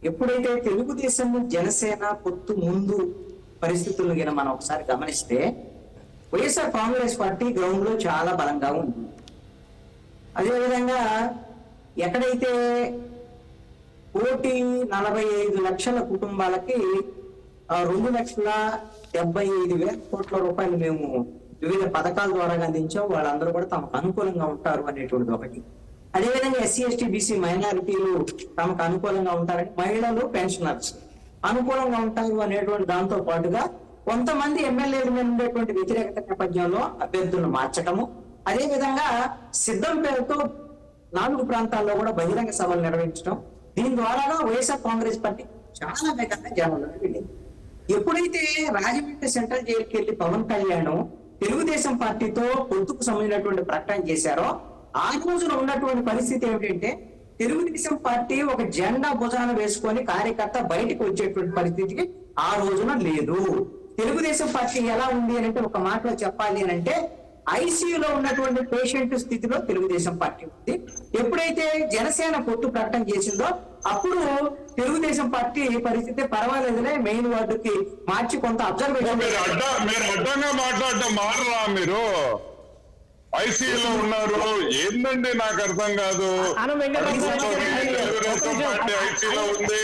ఎప్పుడైతే తెలుగుదేశం జనసేన పొత్తు ముందు పరిస్థితులను గిన మనం ఒకసారి గమనిస్తే, వైఎస్ఆర్ కాంగ్రెస్ పార్టీ గ్రౌండ్ లో చాలా బలంగా ఉంది. అదేవిధంగా ఎక్కడైతే 1,45,00,000 కుటుంబాలకి 2,75,000 కోట్ల రూపాయలు మేము వివిధ పథకాల ద్వారా అందించాం, వాళ్ళందరూ కూడా తమకు అనుకూలంగా ఉంటారు అనేటువంటిది ఒకటి. అదేవిధంగా ఎస్సీ ఎస్టీ బీసీ మైనారిటీలు తమకు అనుకూలంగా ఉంటారని, మహిళలు పెన్షనర్స్ అనుకూలంగా ఉంటారు అనేటువంటి దాంతో పాటుగా కొంతమంది ఎమ్మెల్యేల మీద ఉండేటువంటి వ్యతిరేకత నేపథ్యంలో అభ్యర్థులను మార్చటము, అదేవిధంగా సిద్ధం పేరుతో 4 ప్రాంతాల్లో కూడా బహిరంగ సభలు నిర్వహించడం, దీని ద్వారా వైఎస్ఆర్ కాంగ్రెస్ పార్టీ చాలా వేగంగా జనంలో వెళ్ళింది. ఎప్పుడైతే రాజమండ్రి సెంట్రల్ జైలుకి వెళ్లి పవన్ కళ్యాణ్ తెలుగుదేశం పార్టీతో పొత్తుకు సంబంధించినటువంటి ప్రకటన చేశారో, ఆ రోజున ఉన్నటువంటి పరిస్థితి ఏమిటంటే, తెలుగుదేశం పార్టీ ఒక జెండా భుజాన వేసుకొని కార్యకర్త బయటకు వచ్చేటువంటి పరిస్థితికి ఆ రోజున లేదు. తెలుగుదేశం పార్టీ ఎలా ఉంది అంటే, ఒక మాటలో చెప్పాలి అని అంటే, ఐసీయూలో ఉన్నటువంటి పేషెంట్ స్థితిలో తెలుగుదేశం పార్టీ ఉంది. ఎప్పుడైతే జనసేన పొత్తు ప్రకటన చేసిందో అప్పుడు తెలుగుదేశం పార్టీ పరిస్థితి పర్వాలేదులే, మెయిన్ వార్డుకి మార్చి కొంత అబ్జర్వేషన్. మీరు అడ్డంగా మాట్లాడటం మారరా? మీరు ఐసీయూలో ఉన్నారు ఏందండి? నాకు అర్థం కాదు. తెలుగుదేశం పార్టీ ఐసీయూలో ఉంది,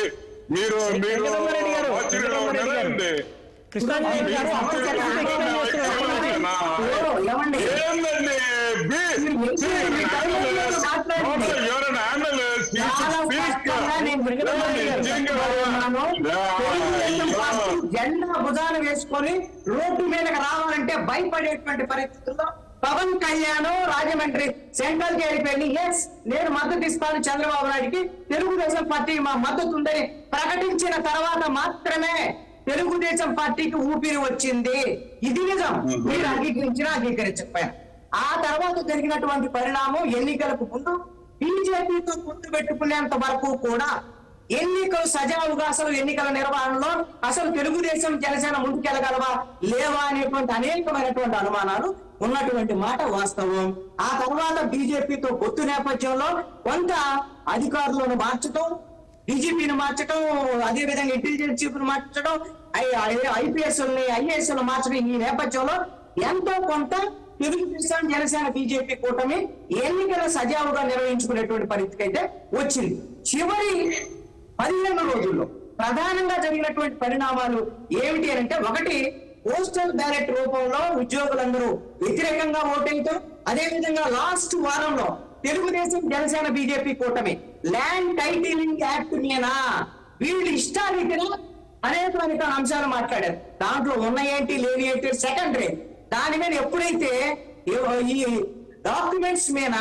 మీరు ఉన్నారండి. కృష్ణాంజనేయులు గారు అప్పుడు పరిస్థితి explain చేస్తున్నారు. ఏమండి ఏందండి జెండా భుజాలు వేసుకొని రోడ్డు మీదకి రావాలంటే భయపడేటువంటి పరిస్థితుల్లో పవన్ కళ్యాణ్ రాజమండ్రి సెంట్రల్ జైలుకి వెళ్ళి ఎస్ నేను మద్దతు ఇస్తాను చంద్రబాబు నాయుడికి, తెలుగుదేశం పార్టీకి మా మద్దతు ఉందని ప్రకటించిన తర్వాత మాత్రమే తెలుగుదేశం పార్టీకి ఊపిరి వచ్చింది. ఇది నిజం, మీరు అంగీకరించినా అంగీకరించకపోయారు. ఆ తర్వాత జరిగినటువంటి పరిణామం ఎన్నికలకు ముందు బీజేపీతో పొత్తు పెట్టుకునేంత వరకు కూడా ఎన్నికలు సజావుగా అసలు ఎన్నికల నిర్వహణలో అసలు తెలుగుదేశం జనసేన ముందుకెళ్ళగలవా లేవా అనేటువంటి అనేకమైనటువంటి అనుమానాలు ఉన్నటువంటి మాట వాస్తవం. ఆ తర్వాత బీజేపీతో పొత్తు నేపథ్యంలో కొంత అధికారులను మార్చడం, డీజీపీని మార్చడం, అదే విధంగా ఇంటెలిజెన్స్ చీఫ్ ను మార్చడం, ఐపీఎస్ ఐఏఎస్ మార్చడం, ఈ నేపథ్యంలో ఎంతో కొంత తెలుగుదేశం జనసేన బీజేపీ కూటమి ఎన్నికల సజావుగా నిర్వహించుకునేటువంటి పరిస్థితి అయితే వచ్చింది. చివరి 15 రోజుల్లో ప్రధానంగా జరిగినటువంటి పరిణామాలు ఏమిటి అంటే, ఒకటి పోస్టల్ బ్యాలెట్ రూపంలో ఉద్యోగులందరూ వ్యతిరేకంగా ఓటేయటం, అదేవిధంగా లాస్ట్ వారంలో తెలుగుదేశం జనసేన బీజేపీ కూటమి ల్యాండ్ టైటిలింగ్ యాక్ట్ మీద వీళ్ళు ఇష్టారీతిన అనేక అంశాలు మాట్లాడారు. దాంట్లో ఉన్న ఏంటి లేని ఏంటి సెకండరీ. దాని మీద ఎప్పుడైతే ఈ డాక్యుమెంట్స్ మీద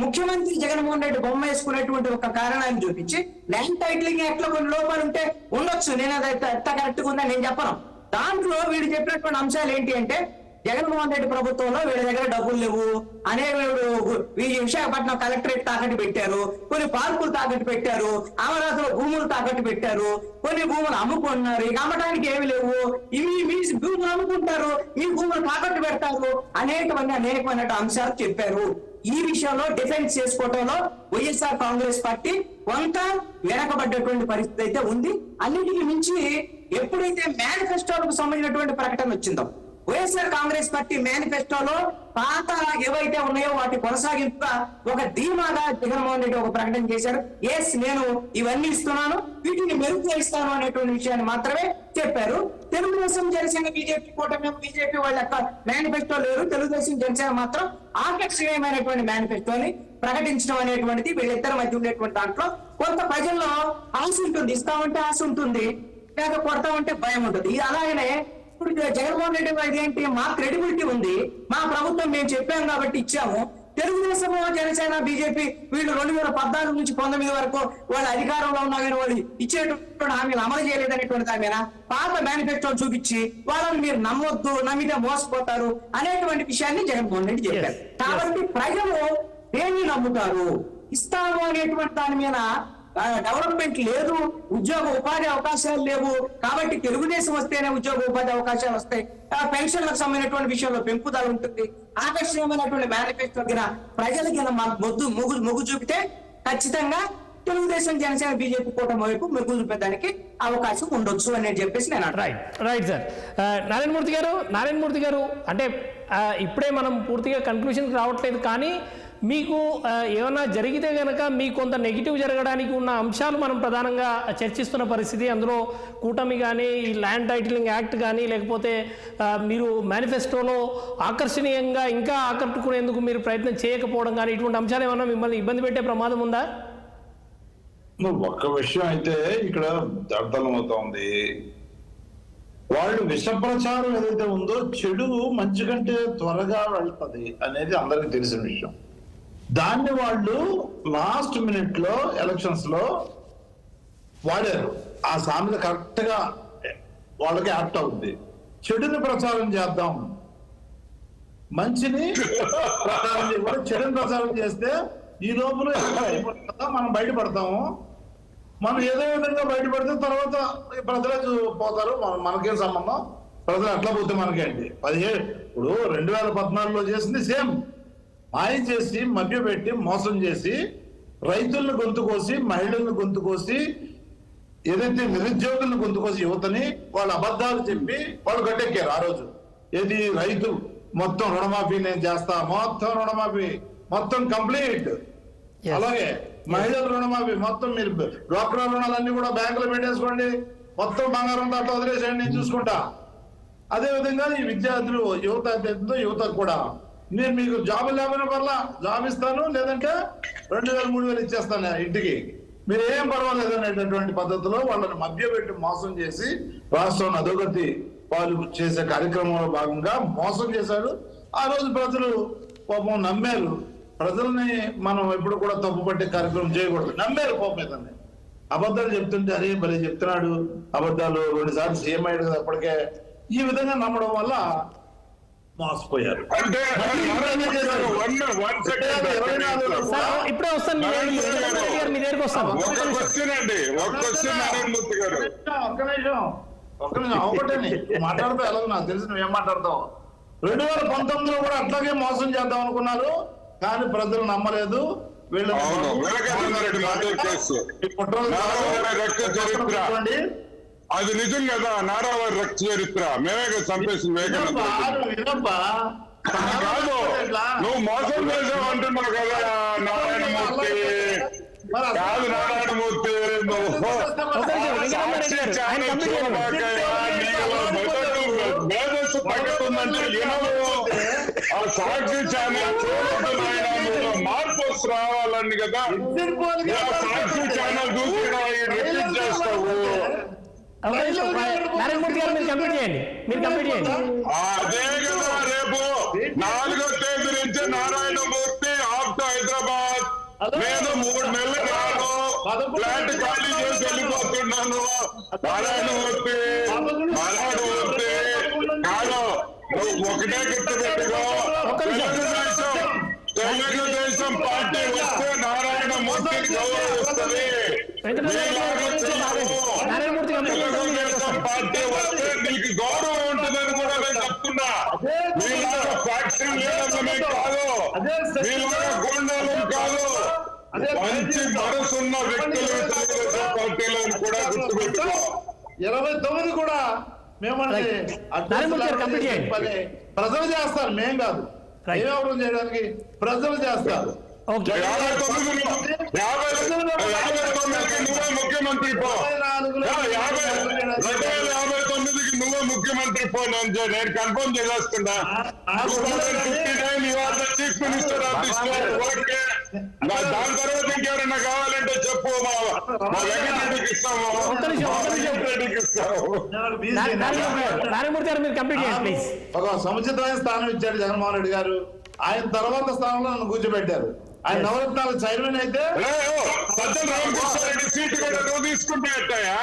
ముఖ్యమంత్రి జగన్మోహన్ రెడ్డి బొమ్మ వేసుకునేటువంటి ఒక కారణాన్ని చూపించి ల్యాండ్ టైటిలింగ్ యాక్ట్ లో కొన్ని లోపాలు ఉంటే ఉండొచ్చు, నేను అది కరెక్ట్ గా ఉందని నేను చెప్పను. దాంట్లో వీళ్ళు చెప్పినటువంటి అంశాలు ఏంటి అంటే, జగన్మోహన్ రెడ్డి ప్రభుత్వంలో వీళ్ళ దగ్గర డబ్బులు లేవు అనే విశాఖపట్నం కలెక్టరేట్ తాకట్టు పెట్టారు, కొన్ని పార్కులు తాకట్టు పెట్టారు, అమరావతిలో భూములు తాకట్టు పెట్టారు, కొన్ని భూములు అమ్ముకున్నారు, ఇక అమ్మడానికి ఏమి లేవు, ఇవి మీ భూములు అమ్ముకుంటారు, మీ భూములు తాకట్టు పెడతారు, అనేకమైన అంశాలు చెప్పారు. ఈ విషయంలో డిఫెన్స్ చేసుకోవడంలో వైఎస్ఆర్ కాంగ్రెస్ పార్టీ కొంత వెనకబడ్డటువంటి పరిస్థితి అయితే ఉంది. అన్నిటికీ మించి ఎప్పుడైతే మేనిఫెస్టోలకు సంబంధించినటువంటి ప్రకటన వచ్చిందో, వైఎస్ఆర్ కాంగ్రెస్ పార్టీ మేనిఫెస్టోలో పాత ఏవైతే ఉన్నాయో వాటి కొనసాగింపుగా ఒక ధీమాగా జగన్మోహన్ రెడ్డి ఒక ప్రకటన చేశారు. ఎస్ నేను ఇవన్నీ ఇస్తున్నాను, వీటిని మెరుగుగా ఇస్తాను అనేటువంటి విషయాన్ని మాత్రమే చెప్పారు. తెలుగుదేశం జనసేన బీజేపీ కూటమి బీజేపీ వాళ్ళ యొక్క మేనిఫెస్టో లేరు, తెలుగుదేశం జనసేన మాత్రం ఆకర్షణీయమైనటువంటి మేనిఫెస్టోని ప్రకటించడం అనేటువంటిది వీళ్ళిద్దరి మధ్య ఉండేటువంటి దాంట్లో కొంత ప్రజల్లో ఆశ ఉంటుంది. ఇస్తామంటే ఆశ ఉంటుంది, లేక కొడతామంటే భయం ఉంటుంది. ఇది అలాగనే ఇప్పుడు జగన్మోహన్ రెడ్డి ఇదేంటి, మా క్రెడిబిలిటీ ఉంది, మా ప్రభుత్వం మేము చెప్పాం కాబట్టి ఇచ్చాము, తెలుగుదేశం జనసేన బీజేపీ వీళ్ళు 2014 నుంచి 19 వరకు వాళ్ళ అధికారంలో ఉన్నా కానీ వాళ్ళు ఇచ్చేటువంటి హామీలు అమలు చేయలేదనేటువంటి దాని మీద పాత మేనిఫెస్టో చూపించి వాళ్ళని మీరు నమ్మొద్దు, నమ్మితే మోసపోతారు అనేటువంటి విషయాన్ని జగన్మోహన్ రెడ్డి చెప్పారు. కాబట్టి ప్రజలు దేన్ని నమ్ముతారు, ఇస్తాము అనేటువంటి దాని మీద డెవలప్మెంట్ లేదు, ఉద్యోగ ఉపాధి అవకాశాలు లేవు, కాబట్టి తెలుగుదేశం వస్తేనే ఉద్యోగ ఉపాధి అవకాశాలు వస్తాయి, పెన్షన్లకు సంబంధించినటువంటి విషయంలో పెంపుదల ఉంటుంది, ఆకర్షణీయమైనటువంటి మేనిఫెస్టో కింద ప్రజలకి మొగ్గు చూపితే ఖచ్చితంగా తెలుగుదేశం జనసేన బీజేపీ కూటమి వైపు మొగ్గు చూపేదానికి అవకాశం ఉండొచ్చు అని చెప్పేసి నేను రైట్ సార్. నారాయణమూర్తి గారు అంటే ఇప్పుడే మనం పూర్తిగా కన్క్లూషన్కి రావట్లేదు, కానీ మీకు ఏమైనా జరిగితే కనుక మీకు కొంత నెగిటివ్ జరగడానికి ఉన్న అంశాలు మనం ప్రధానంగా చర్చిస్తున్న పరిస్థితి. అందులో కూటమి కానీ, ఈ ల్యాండ్ టైటిలింగ్ యాక్ట్ కానీ, లేకపోతే మీరు మేనిఫెస్టోలో ఆకర్షణీయంగా ఇంకా ఆకట్టుకునేందుకు మీరు ప్రయత్నం చేయకపోవడం కానీ, ఇటువంటి అంశాలు ఏమైనా మిమ్మల్ని ఇబ్బంది పెట్టే ప్రమాదం ఉందా? ఒక్క విషయం అయితే ఇక్కడ దర్దలం అవుతోంది. వాళ్ళు విష ప్రచారం ఏదైతే ఉందో చెడు మంచి కంటే త్వరగా వెళ్తుంది అనేది అందరికీ తెలిసిన విషయం. దాన్ని వాళ్ళు లాస్ట్ మినిట్ లో ఎలక్షన్స్ లో వాడారు. ఆ సామెత కరెక్ట్ గా వాళ్ళకి యాప్ట్ అవుతుంది. చెడుని ప్రచారం చేద్దాం, మంచిని ప్రచారం చేయకూడదు. చెడుని ప్రచారం చేస్తే ఈ లోపల మనం బయటపడతాము. మనం ఏదో విధంగా బయటపడితే తర్వాత ప్రజలు పోతారు, మనకేం సంబంధం, ప్రజలు అట్లా పోతే మనకేంటి. 17 ఇప్పుడు 2014లో చేసింది సేమ్. మాయం చేసి, మభ్యపెట్టి, మోసం చేసి, రైతులను గొంతు కోసి, మహిళలను గొంతు కోసి, ఏదైతే నిరుద్యోగులను గొంతు కోసి యువతని వాళ్ళు అబద్ధాలు చెప్పి వాళ్ళు గట్టెక్కారు. ఆ రోజు ఏది రైతు మొత్తం రుణమాఫీ నేను చేస్తా, మొత్తం రుణమాఫీ మొత్తం కంప్లీట్, అలాగే మహిళల రుణమాఫీ మొత్తం, మీరు డ్వాక్రా రుణాలన్నీ కూడా బ్యాంకులో పెట్టేసుకోండి, మొత్తం బంగారం దాంట్లో వదిలేసేయండి నేను చూసుకుంటా. అదే విధంగా ఈ విద్యార్థులు యువతకు కూడా నేను మీకు జాబ్ లేకపోయినా పర్లా జాబ్ ఇస్తాను, లేదంటే 2000 3000 ఇచ్చేస్తాను ఇంటికి, మీరు ఏం పర్వాలేదు అనేటటువంటి పద్ధతిలో వాళ్ళని మభ్యపెట్టి మోసం చేసి రాష్ట్రం అధోగతి పాలు చేసే కార్యక్రమంలో భాగంగా మోసం చేశాడు. ఆ రోజు ప్రజలు పాపం నమ్మారు. ప్రజల్ని మనం ఎప్పుడు కూడా తప్పు పట్టే కార్యక్రమం చేయకూడదు. నమ్మారు పాపం ఇతన్ని. అబద్ధాలు చెప్తుంటే అరే భలే చెప్తున్నాడు, అబద్ధాలు 2 సార్లు సీఎం అయ్యాడు కదా అప్పటికే, ఈ విధంగా నమ్మడం వల్ల మోసపోయారు. అంటే ఇప్పుడే వస్తాను మీ దగ్గరికి వస్తాను. ఒక్క క్వశ్చన్ అండి, ఒక్క క్వశ్చన్ నారాయణమూర్తి గారు. ఒక్క నిమిషం అవగొట్టండి. మాట్లాడుతూ ఎలా నాకు తెలిసి నువ్వేం మాట్లాడతావు. 2019లో కూడా అట్లాగే మోసం చేద్దాం అనుకున్నారు, కానీ ప్రజలు నమ్మలేదు. అది నిజం కదా, నారావారి రక్త చరిత్ర మేమే కదా చంపేసింది. కాదు నువ్వు మోసం చేసావు అంటున్నావు కదా నారాయణమూర్తి. కాదు నారాయణమూర్తి, నువ్వు సాక్షి ఛానల్ చూడబాకయ్యా, మేధస్సు తగ్గుతుందంటే ఆ సాక్షి ఛానల్ చూడకుండా మార్పు రావాలని కదా సాక్షి ఛానల్ చూసి రిపీట్ చేస్తావు. నారాయణమూర్తి గారు మీరు కంప్లీట్ చేయండి, మీరు కంప్లీట్ చేయండి. అదే కదా రేపు 4వ తేదీ నుంచి నారాయణమూర్తి ఆఫ్ టు హైదరాబాద్. నేను 3 నెలలు కాదు ఫ్లాట్ ఖాళీ చేసి వెళ్ళిపోతున్నాను. నారాయణమూర్తి కాదు, నువ్వు ఒకటే గుర్తుపెట్టుకో, తెలుగుదేశం పార్టీ వస్తే నారాయణమూర్తి గౌరవిస్తుంది. తెలుగుదేశం పార్టీ వస్తే నీకు గౌరవం ఉంటుందని కూడా నేను చెప్తున్నా. మీలాగా ఫ్యాక్షన్ లీడర్లమే కాదు, మీలాగా గోండాలం కాదు, మంచి మనసున్న వ్యక్తులు తెలుగుదేశం పార్టీలో కూడా గుర్తుపెట్టుకో. 29 కూడా మేమంటే ప్రజలు చేస్తారు, మేం కాదు. ఏమవడం చేయడానికి ప్రజలు చేస్తారు. 59 నువ్వే ముఖ్యమంత్రి పో, 2059కి నువ్వే ముఖ్యమంత్రి పో. నేను కన్ఫర్మ్ చేసేస్తున్నా. 2059 you are the chief minister of this state. Okay, దాని తర్వాత ఇంకెవరైనా కావాలంటే చెప్పు, మా వెంకటరెడ్డికి ఇస్తాము, రెడ్డికి ఇస్తాము. నారాయణమూర్తి గారు మీరు కంప్లీట్ చేయండి ప్లీజ్. ఒక సముచితమైన స్థానం ఇచ్చాడు జగన్మోహన్ రెడ్డి గారు. ఆయన తర్వాత స్థానంలో నన్ను కూర్చోబెట్టారు. ఆయన నవరత్నాల చైర్మన్ అయితే సజ్జల రామకృష్ణారెడ్డి సీటు కూడా నువ్వు తీసుకుంటే ఎట్టాయా?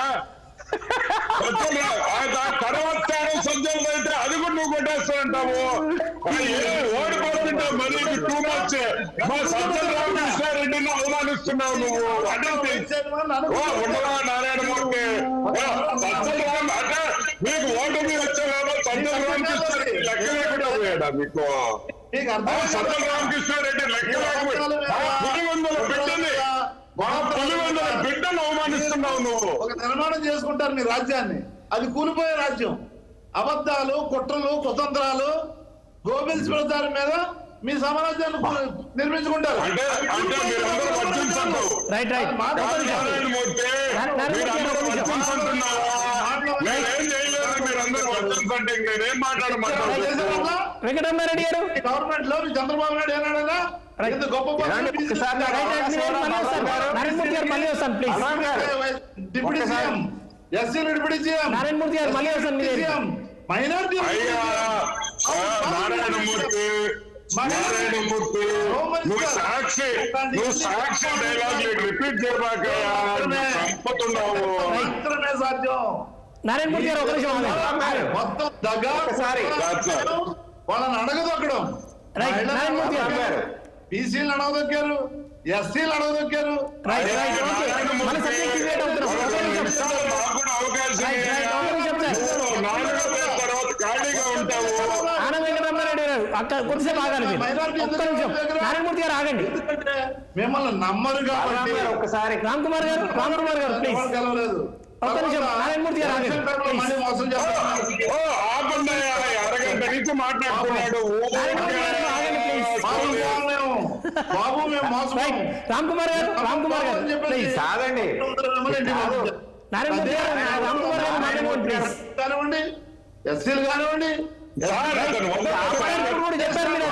తర్వాత సజ్జలు అయితే అది కూడా నువ్వు కొట్టేస్తానంటావు. ఓడిపోతుంటావు మరి, టూ మచ్. మా సజ్జల రామకృష్ణారెడ్డిని అవమానిస్తున్నావు నువ్వు. ఉండవా నారాయణమూర్తి? సజ్జల రామ అంటే మీకు ఓటు మీద వచ్చావేమో, సజ్జల రామకృష్ణారెడ్డి లెక్క లేకుండా పోయాడా మీకు? సజ్జల రామకృష్ణారెడ్డి లెక్క లేకపోతే బిడ్డను అవమానిస్తున్నావు నువ్వు. ఒక నిర్మాణం చేసుకుంటారు మీ రాజ్యాన్ని, అది కూలిపోయే రాజ్యం. అబద్ధాలు, కుట్రలు, కుతంత్రాలు, గోబెల్స్ ప్రచారం మీద మీ సామ్రాజ్యాన్ని నిర్మించుకుంటారు. అంటే మీరందరూ వర్జించండి. నేనేం చేయలేదు, మీరందరూ వర్జించండి. నేనేం మాట్లాడమంటారు? వెంకటరామారెడ్డి గారు గవర్నమెంట్ లో చంద్రబాబు నాయుడు ఏనాడైనా గొప్ప డిప్యూటీ సీఎం, ఎస్సీలు డిప్యూటీ సీఎం, నారాయణమూర్తి గారు మళ్ళీ వస్తాను. మైనారిటీ నారాయణమూర్తి నువ్వు సాక్షి డైలాగ్ రిపీట్ చేయబాకయ్యా, చంపుతున్నావు. మాత్రమే సాధ్యం. నారాయణమూర్తి గారు ఒక నిమిషం మొత్తం దగ్గర వాళ్ళని అడగదొక్కడం. బీసీలు అడగదొక్కారు, ఎస్సీలు అడగదొక్కారు. ఖాళీగా ఉంటావు. ఆనంద వెంకటరామారెడ్డి గారు అక్కడ కొద్దిసేపు ఆగాలి. నారాయణమూర్తి గారు ఆగండి. మిమ్మల్ని నమ్మరు కాబట్టి ఒకసారి రామ్ కుమార్ గారు ప్లీజ్ గెలవలేదు. ఒక్క నిమిషం నారాయణమూర్తి గారు ఆగండి. మోసం చేస్తున్నారు. అరగంట నుంచి మాట్లాడుతున్నాడు. బాబు మేము మోసం. రామ్ కుమార్ గారు ప్లీజ్ కాదండి, నారాయణమూర్తి గారు, రామ్కుమార్ గారు మాట్లాడండి ప్లీజ్. కానివ్వండి, ఎస్సీలు కానివ్వండి, సార్, అతను కూడా చెప్పారు మీరు.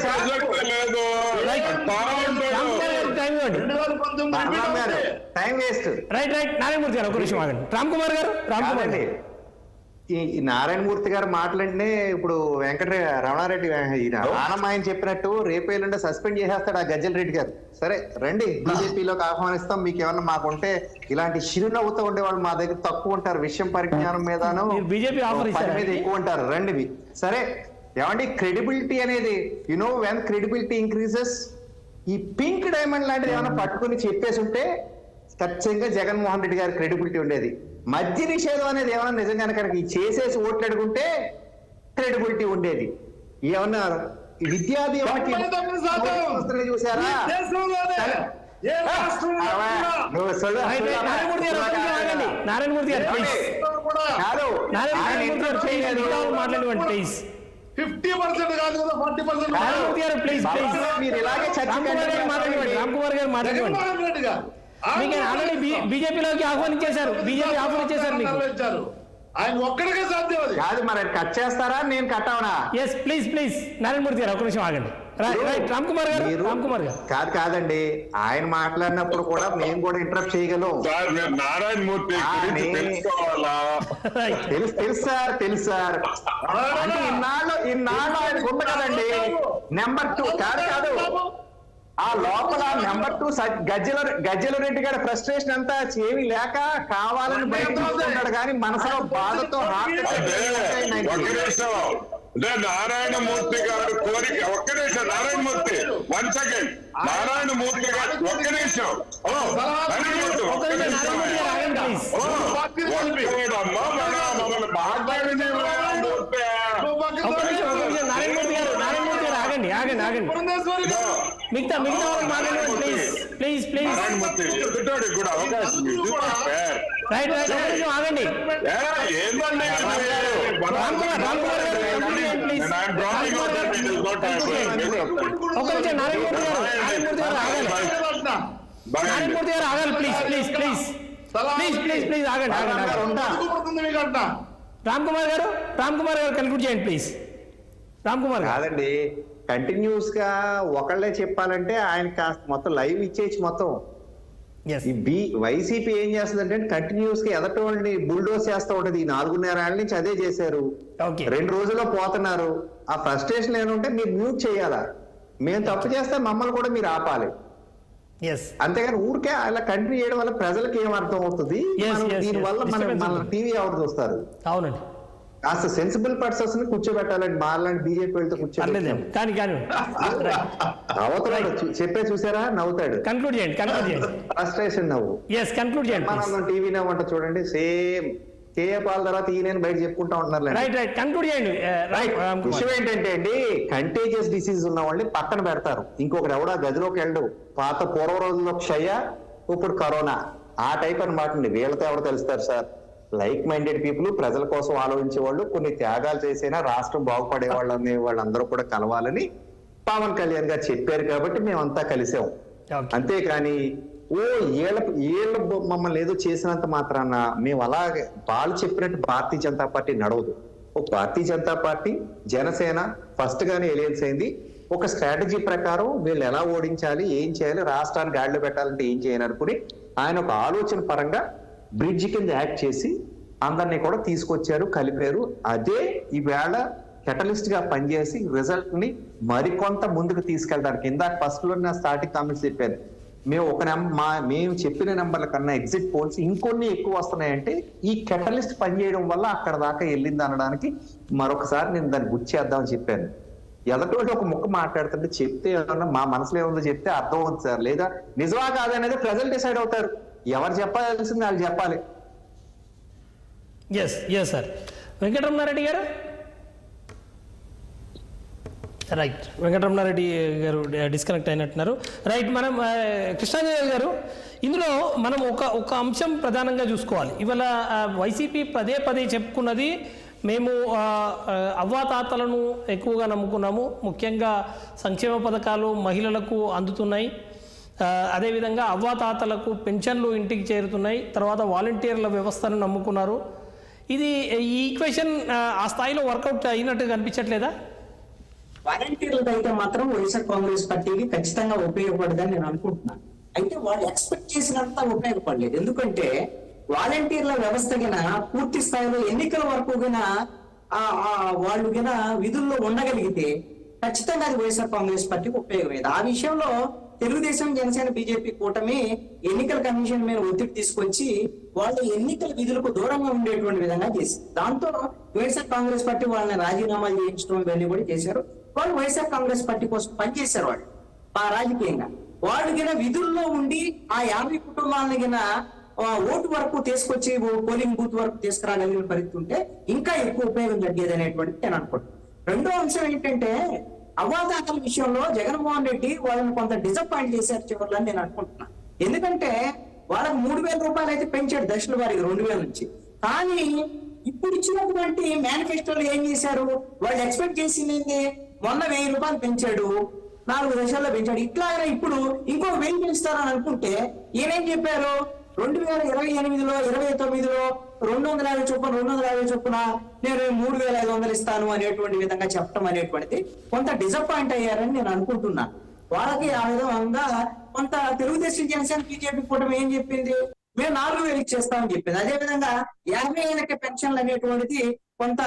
ప్రాజెక్ట్ లేదు. రామ్కుమార్ గారు టైం ఇవ్వండి. 2019 టైం వేస్ట్. రైట్ నారాయణమూర్తి గారు ఒక నిమిషం ఆగండి. రామ్కుమార్ గారు కాదండి, ఈ నారాయణమూర్తి గారు మాట్లాడినే ఇప్పుడు రమణారెడ్డి ఆనమ్మ ఆయన చెప్పినట్టు రేపు ఎల్లుండి సస్పెండ్ చేసేస్తాడు ఆ గజ్జల రెడ్డి గారు. సరే రండి, బీజేపీలోకి ఆహ్వానిస్తాం. మీకు ఏమన్నా మాకుంటే ఇలాంటి చిరునవ్వుతూ ఉండేవాళ్ళు మా దగ్గర తక్కువ ఉంటారు, విషయం పరిజ్ఞానం మీదను బీజేపీ ఆఫర్ పని ఇచ్చారు మీద ఎక్కువ ఉంటారు. రండి సరే. ఏమండి, క్రెడిబిలిటీ అనేది వెన్ క్రెడిబిలిటీ ఇంక్రీజెస్, ఈ పింక్ డైమండ్ లాంటిది ఏమైనా పట్టుకుని చెప్పేసి ఉంటే ఖచ్చితంగా జగన్మోహన్ రెడ్డి గారి క్రెడిబిలిటీ ఉండేది. మద్య నిషేధం అనేది ఏమన్నా నిజంగానే కనుక ఈ చేసేసి ఓట్లు అడుగుంటే క్రెడిబిలిటీ ఉండేది. ఏమన్నా విద్యా దీవెనకి చూసారా? ఏ రాష్ట్రంలో నువ్వు చూడు. నారాయణమూర్తి గారు నారాయణమూర్తి గారు ప్లీజ్. కాదు, నారాయణమూర్తి గారు మాట్లాడండి ప్లీజ్. 50% కాదు కదా, 40%. నారాయణమూర్తి గారు ప్లీజ్ ప్లీజ్. మీరు ఇలాగే రామ్కుమార్ గారు మాట్లాడండి. రామ్కుమార్ గారు మాట్లాడండి. జగన్మోహన్ రెడ్డి గారు మీకు ఆల్రెడీ బీజేపీలోకి ఆహ్వానించేశారు. బీజేపీ ఆఫర్ ఇచ్చేశారు మీకు. ఆయన ఒక్కడికే సాధ్యం అది. కాదు, మరి కట్ చేస్తారా, నేను కట్ అవనా? ఎస్ ప్లీజ్ నారాయణమూర్తి గారు ఒక నిమిషం ఆగండి. రైట్ రామ్కుమార్ గారు. రామ్కుమార్ గారు కాదండి, ఆయన మాట్లాడినప్పుడు కూడా మేము కూడా ఇంటరప్ట్ చేయగలం. సార్, మీరు నారాయణమూర్తి గురించి తెలుసుకోవాలా? తెలుసు సార్. అంటే ఇన్నాళ్ళు ఆయన ఉంది కదండి. నెంబర్ 2 కాదు, ఆ లోపల నెంబర్ 2 గజ్జల రెడ్డి గారి ఫ్రస్ట్రేషన్ అంతా ఏమీ లేక కావాలని బయటకు కానీ మనసులో బాధతో ఒక్క నిమిషం. నారాయణమూర్తి గారు కోరిక, ఒక్క నిమిషం నారాయణమూర్తి, 1 సెకండ్. నారాయణమూర్తి గారు ఒక్క నిమిషం. ఆగండి. మిగతా వాళ్ళకి మాట్లాడండి ప్లీజ్. నారాయణమూర్తి కూడా అవకాశం రైట్ ఆగండి. ఏంటండి ఒక నిమిషం నారాయణమూర్తి గారు ఆగాలి ప్లీజ్ ఆగండి. రామ్కుమార్ గారు కన్క్లూడ్ చేయండి ప్లీజ్. రామ్కుమార్ గారు కాదండి, కంటిన్యూస్ గా ఒకళ్ళే చెప్పాలంటే ఆయన కాస్త మొత్తం లైవ్ ఇచ్చేసి మొత్తం ఈ వైసీపీ ఏం చేస్తుందంటే కంటిన్యూస్ గా ఎదటోళ్ళని బుల్డోస్ చేస్తూ ఉంటది. ఈ 4.5 ఏళ్ల నుంచి అదే చేశారు. 2 రోజుల్లో పోతున్నారు. ఆ ఫ్రస్ట్రేషన్ ఏమంటే మీరు మ్యూట్ చేయాలా, మేము తప్పు చేస్తే మమ్మల్ని కూడా మీరు ఆపాలి. అంతేగాని ఊరికే అలా కంటిన్యూ చేయడం వల్ల ప్రజలకు ఏం అర్థం అవుతుంది, దీని వల్ల మన టీవీ ఎవరు చూస్తారు. అవునండి, కాస్త సెన్సిబుల్ పర్సన్స్ ని కూర్చోబెట్టాలండి. మాలాంటి బీజేపీ వెళ్తే కూర్చోబెట్టాలి. నవ్వుతాడు, చెప్పే చూసారా, నవ్వుతాడు. కన్క్లూడ్ చేయండి. ఫ్రస్ట్రేషన్ నవ్వు. మనం టీవీ నవ్వంట చూడండి, సేమ్ కేఏ పాల్ తర్వాత ఈయన బయట చెప్పుకుంటా ఉంటున్నారు. విషయం ఏంటంటే అండి, కంటేజియస్ డిసీజ్ ఉన్న వాళ్ళని పక్కన పెడతారు. ఇంకొకటి ఎవడా గదిలోకి వెళ్ళడు. పాత పూర్వ రోజుల్లో క్షయ, ఇప్పుడు కరోనా, ఆ టైప్ అనమాట అండి. వీళ్ళతో ఎవరు తెలుస్తారు సార్? లైక్ మైండెడ్ పీపుల్, ప్రజల కోసం ఆలోచించే వాళ్ళు, కొన్ని త్యాగాలు చేసైనా రాష్ట్రం బాగుపడే వాళ్ళని వాళ్ళందరూ కూడా కలవాలని పవన్ కళ్యాణ్ గారు చెప్పారు కాబట్టి మేమంతా కలిసాం. అంతేకాని ఏళ్ళ మమ్మల్ని ఏదో చేసినంత మాత్రాన మేము అలాగే వాళ్ళు చెప్పినట్టు భారతీయ జనతా పార్టీ నడవదు. ఒక భారతీయ జనతా పార్టీ, జనసేన ఫస్ట్ గానే ఎలియన్స్ అయింది. ఒక స్ట్రాటజీ ప్రకారం వీళ్ళు ఎలా ఓడించాలి, ఏం చేయాలి, రాష్ట్రాన్ని గాడిలో పెట్టాలంటే ఏం చేయాలి అనుకుని ఆయన ఒక ఆలోచన పరంగా బ్రిడ్జ్ కింద యాక్ట్ చేసి అందరినీ కూడా తీసుకొచ్చారు, కలిపారు. అదే ఈవేళ కెటలిస్ట్ గా పనిచేసి రిజల్ట్ ని మరికొంత ముందుకు తీసుకెళ్ళడానికి. ఇందాక ఫస్ట్ లో నా స్టార్టింగ్ కామెంట్స్ చెప్పాను, మేము మేము చెప్పిన నెంబర్ల కన్నా ఎగ్జిట్ పోల్స్ ఇంకొన్ని ఎక్కువ వస్తున్నాయంటే ఈ కెటలిస్ట్ పనిచేయడం వల్ల అక్కడ దాకా వెళ్ళింది అనడానికి మరొకసారి నేను దాన్ని గుర్చేద్దామని చెప్పాను. ఎదటోటి ఒక ముక్క మాట్లాడుతుంటే చెప్తే ఏమన్నా మా మనసులో ఏముందో చెప్తే అర్థం అవుతుంది సార్, లేదా నిజమా కాదనేది ప్రజలు డిసైడ్ అవుతారు. ఎవరు చెప్పాల్సింది వాళ్ళు చెప్పాలి. సార్ వెంకటరమణారెడ్డి గారు. రైట్, వెంకటరమణారెడ్డి గారు డిస్కనెక్ట్ అయినట్టున్నారు. రైట్, మనం కృష్ణాదేవి గారు, ఇందులో మనం ఒక అంశం ప్రధానంగా చూసుకోవాలి. ఇవాళ వైసీపీ పదే చెప్పుకున్నది, మేము అవ్వాతాతలను ఎక్కువగా నమ్ముకున్నాము, ముఖ్యంగా సంక్షేమ పథకాలు మహిళలకు అందుతున్నాయి, అదేవిధంగా అవ్వాతాతలకు పెన్షన్లు ఇంటికి చేరుతున్నాయి, తర్వాత వాలంటీర్ల వ్యవస్థను నమ్ముకున్నారు. ఇది ఈ ఈక్వేషన్ ఆ స్థాయిలో వర్కౌట్ అయినట్టు కనిపించట్లేదా? వాలంటీర్లతో అయితే మాత్రం వైఎస్ఆర్ కాంగ్రెస్ పార్టీకి ఖచ్చితంగా ఉపయోగపడదని నేను అనుకుంటున్నాను. అయితే వాళ్ళు ఎక్స్పెక్ట్ చేసినంత ఉపయోగపడలేదు. ఎందుకంటే వాలంటీర్ల వ్యవస్థ గిన పూర్తి స్థాయిలో ఎన్నికల వరకు గిన వాళ్ళు గిన విధుల్లో ఉండగలిగితే ఖచ్చితంగా అది వైఎస్ఆర్ కాంగ్రెస్ పార్టీకి ఉపయోగమేది. ఆ విషయంలో తెలుగుదేశం, జనసేన, బీజేపీ కూటమి ఎన్నికల కమిషన్ మీద ఒత్తిడి తీసుకొచ్చి వాళ్ళు ఎన్నికల విధులకు దూరంగా ఉండేటువంటి విధంగా చేసింది. దాంతో వైఎస్ఆర్ కాంగ్రెస్ పార్టీ వాళ్ళని రాజీనామాలు చేయించడం ఇవన్నీ కూడా చేశారు. వాళ్ళు వైఎస్ఆర్ కాంగ్రెస్ పార్టీ కోసం పనిచేశారు. వాళ్ళు రాజకీయంగా వాళ్ళు గిన విధుల్లో ఉండి ఆ 50 కుటుంబాలను గిన ఓటు వరకు తీసుకొచ్చి పోలింగ్ బూత్ వరకు తీసుకురాగలిగిన పరిస్థితి ఉంటే ఇంకా ఎక్కువ ఉపయోగం జరిగేది అనేటువంటిది నేను అనుకుంటున్నాను. రెండో అంశం ఏంటంటే అవ్వాతాతల విషయంలో జగన్మోహన్ రెడ్డి వాళ్ళని కొంత డిసప్పాయింట్ చేశారు చివరిలో నేను అనుకుంటున్నాను. ఎందుకంటే వాళ్ళకి 3,000 రూపాయలు అయితే పెంచాడు దశల వారికి 2,000 నుంచి. కానీ ఇప్పుడు ఇచ్చినటువంటి మేనిఫెస్టోలో ఏం చేశారు? వాళ్ళు ఎక్స్పెక్ట్ చేసింది మొన్న 1,000 రూపాయలు పెంచాడు, 4 దశల్లో పెంచాడు. ఇట్లాగే ఇప్పుడు ఇంకో 1,000 పెంచుతారని అనుకుంటే ఈయనేం చెప్పారు? 2028లో 29లో 250 చొప్పున నేను 3,500 ఇస్తాను అనేటువంటి విధంగా చెప్పడం అనేటువంటిది కొంత డిసప్పాయింట్ అయ్యారని నేను అనుకుంటున్నాను. వాళ్ళకి ఆ విధంగా కొంత తెలుగుదేశం, జనసేన, బీజేపీ కూటమి ఏం చెప్పింది? మేము 4,000 ఇచ్చేస్తామని చెప్పింది. అదేవిధంగా 50 ఏళ్ళకి పెన్షన్లు అనేటువంటిది కొంత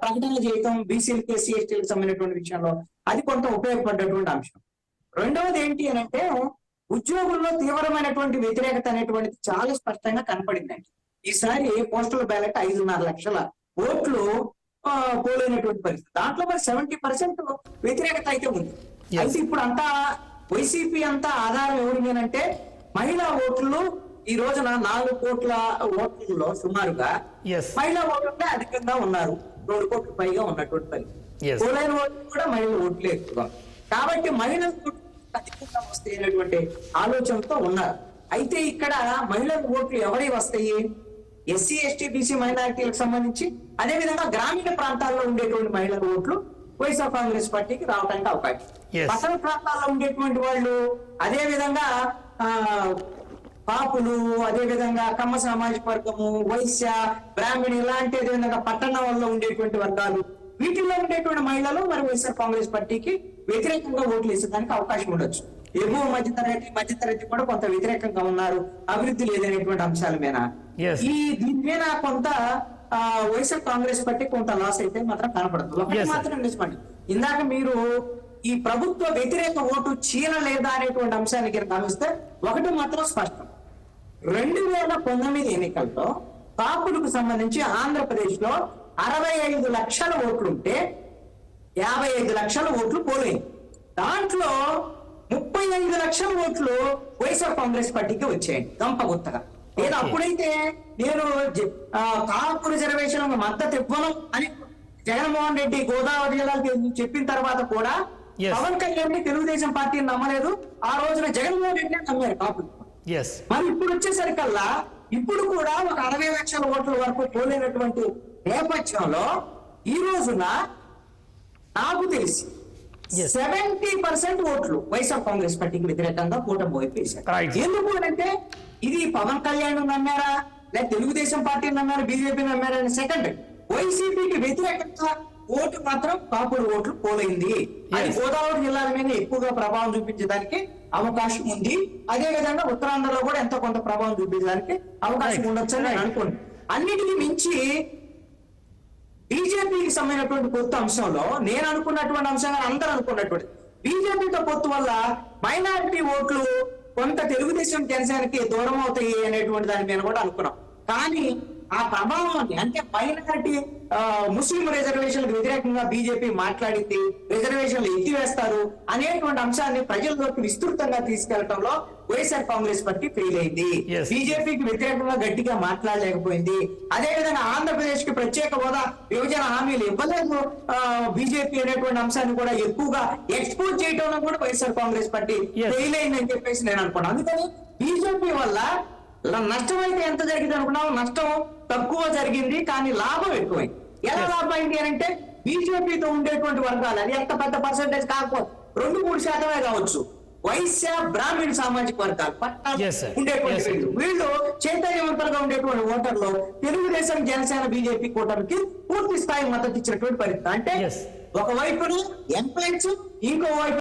ప్రకటన చేయటం బీసీలకి, ఎస్సీ, ఎస్టీలకు సంబంధించినటువంటి విషయంలో అది కొంత ఉపయోగపడ్డటువంటి అంశం. రెండవది ఏంటి అని అంటే ఉద్యోగుల్లో తీవ్రమైనటువంటి వ్యతిరేకత అనేటువంటిది చాలా స్పష్టంగా కనపడిందండి. ఈసారి పోస్టల్ బ్యాలెట్ 5.5 లక్షల ఓట్లు పోలైనటువంటి పరిస్థితి. దాంట్లో మరి 70% వ్యతిరేకత అయితే ఉంది. అయితే ఇప్పుడు అంతా వైసీపీ అంతా ఆధారం ఎవరి మీదంటే మహిళా ఓట్లు ఈ రోజున 4 కోట్ల ఓట్లలో సుమారుగా మహిళా ఓట్లే అధికంగా ఉన్నారు. 2 కోట్ల పైగా ఉన్నటువంటి పరిస్థితి. పోలైన ఓట్లు కూడా మహిళల ఓట్లే ఎక్కువ. కాబట్టి మహిళల అధికంగా వస్తాయి అనేటువంటి ఆలోచనతో ఉన్నారు. అయితే ఇక్కడ మహిళల ఓట్లు ఎవరి వస్తాయి? ఎస్సీ, ఎస్టీ, బీసీ మైనారిటీలకు సంబంధించి, అదేవిధంగా గ్రామీణ ప్రాంతాల్లో ఉండేటువంటి మహిళల ఓట్లు వైఎస్ఆర్ కాంగ్రెస్ పార్టీకి రావడానికి అవకాశం. పట్టణ ప్రాంతాల్లో ఉండేటువంటి వాళ్ళు, అదే విధంగా కాపులు, అదే విధంగా కమ్మ సామాజిక వర్గము, వైశ్య, బ్రాహ్మణి ఇలాంటి అదేవిధంగా పట్టణాల్లో ఉండేటువంటి వర్గాలు, వీటిల్లో ఉండేటువంటి మహిళలు మరి వైఎస్ఆర్ కాంగ్రెస్ పార్టీకి వ్యతిరేకంగా ఓట్లు వేసేదానికి అవకాశం ఉండొచ్చు. ఎగువ మధ్యతరగతి కూడా కొంత వ్యతిరేకంగా ఉన్నారు, అభివృద్ధి లేదనేటువంటి అంశాల మీద. దీని మీద కొంత వైఎస్ఆర్ కాంగ్రెస్ పార్టీ కొంత లాస్ అయితే మాత్రం కనపడుతుంది. ఒకటి మాత్రం నిజమండి, ఇందాక మీరు ఈ ప్రభుత్వ వ్యతిరేక ఓటు చీలలేదా అనేటువంటి అంశానికి గమనిస్తే ఒకటి మాత్రం స్పష్టం. 2019 ఎన్నికల్లో కాపులకు సంబంధించి ఆంధ్రప్రదేశ్ లో 65 లక్షల ఓట్లుంటే 55 లక్షల ఓట్లు పోలైంది. దాంట్లో 35 లక్షల ఓట్లు వైఎస్ఆర్ కాంగ్రెస్ పార్టీకి వచ్చాయండి గంపగుత్తగా. లేదా అప్పుడైతే నేను కాపు రిజర్వేషన్ మద్దతు ఇవ్వను అని జగన్మోహన్ రెడ్డి గోదావరి జిల్లాకి చెప్పిన తర్వాత కూడా పవన్ కళ్యాణ్ తెలుగుదేశం పార్టీని నమ్మలేదు. ఆ రోజున జగన్మోహన్ రెడ్డి నమ్మారు కాపులు. మరి ఇప్పుడు వచ్చేసరికల్లా ఇప్పుడు కూడా ఒక 60 లక్షల ఓట్ల వరకు పోలేనటువంటి నేపథ్యంలో ఈ రోజున నాకు తెలిసి 70% ఓట్లు వైఎస్ఆర్ కాంగ్రెస్ పార్టీకి వ్యతిరేకంగా కూటమి వైపు వేశారు. ఎందుకు అంటే ఇది పవన్ కళ్యాణ్ నమ్మారా, లేదా తెలుగుదేశం పార్టీని నమ్మారా, బీజేపీ నమ్మారా అని సెకండ్. వైసీపీకి వ్యతిరేకంగా ఓటు మాత్రం కాపుల ఓట్లు పోలైంది. అది గోదావరి జిల్లాల మీద ఎక్కువగా ప్రభావం చూపించడానికి అవకాశం ఉంది. అదే విధంగా ఉత్తరాంధ్రలో కూడా ఎంతో కొంత ప్రభావం చూపించడానికి అవకాశం ఉండొచ్చు అని నేను అనుకోండి. అన్నిటికీ మించి బీజేపీకి సంబంధించినటువంటి కొత్త అంశంలో నేను అనుకున్నటువంటి అంశంగా అందరూ అనుకున్నటువంటి బీజేపీతో పొత్తు వల్ల మైనారిటీ ఓట్లు కొంత తెలుగుదేశం, జనసేనకి దూరం అవుతాయి అనేటువంటి దాని మీద కూడా అనుకున్నాం. కానీ ఆ ప్రభావాన్ని అంటే మైనారిటీ ముస్లిం రిజర్వేషన్లకు వ్యతిరేకంగా బీజేపీ మాట్లాడింది, రిజర్వేషన్లు ఎత్తివేస్తారు అనేటువంటి అంశాన్ని ప్రజల్లోకి విస్తృతంగా తీసుకెళ్లడంలో వైఎస్ఆర్ కాంగ్రెస్ పార్టీ ఫెయిల్ అయింది. బీజేపీకి వ్యతిరేకంగా గట్టిగా మాట్లాడలేకపోయింది. అదేవిధంగా ఆంధ్రప్రదేశ్ కి ప్రత్యేక హోదా, విభజన హామీలు ఇవ్వలేదు బీజేపీ అనేటువంటి అంశాన్ని కూడా ఎక్కువగా ఎక్స్పోజ్ చేయడంలో కూడా వైఎస్ఆర్ కాంగ్రెస్ పార్టీ ఫెయిల్ అయిందని చెప్పేసి నేను అనుకున్నాను. అందుకని బీజేపీ వల్ల నష్టం అయితే ఎంత జరిగింది అనుకున్నావు? నష్టం తక్కువ జరిగింది, కానీ లాభం ఎక్కువైంది. ఎలా లాభం అయింది అని అంటే బీజేపీతో ఉండేటువంటి వర్గాలు, అది ఎంత పెద్ద పర్సెంటేజ్ కాకపోతే 2-3% కావచ్చు, వైశ్య బ్రాహ్మణ సామాజిక వర్గాలు పట్టాలు Yes, sir. ఉండేటువంటి Yes, sir. వీళ్ళు చైతన్యవంతులుగా ఉండేటువంటి ఓటర్లు తెలుగుదేశం జనసేన బీజేపీ కూటమికి పూర్తి స్థాయి మద్దతు ఇచ్చినటువంటి పరిస్థితి. అంటే Yes. ఒకవైపున ఎంప్లాయ్స్, ఇంకో వైపు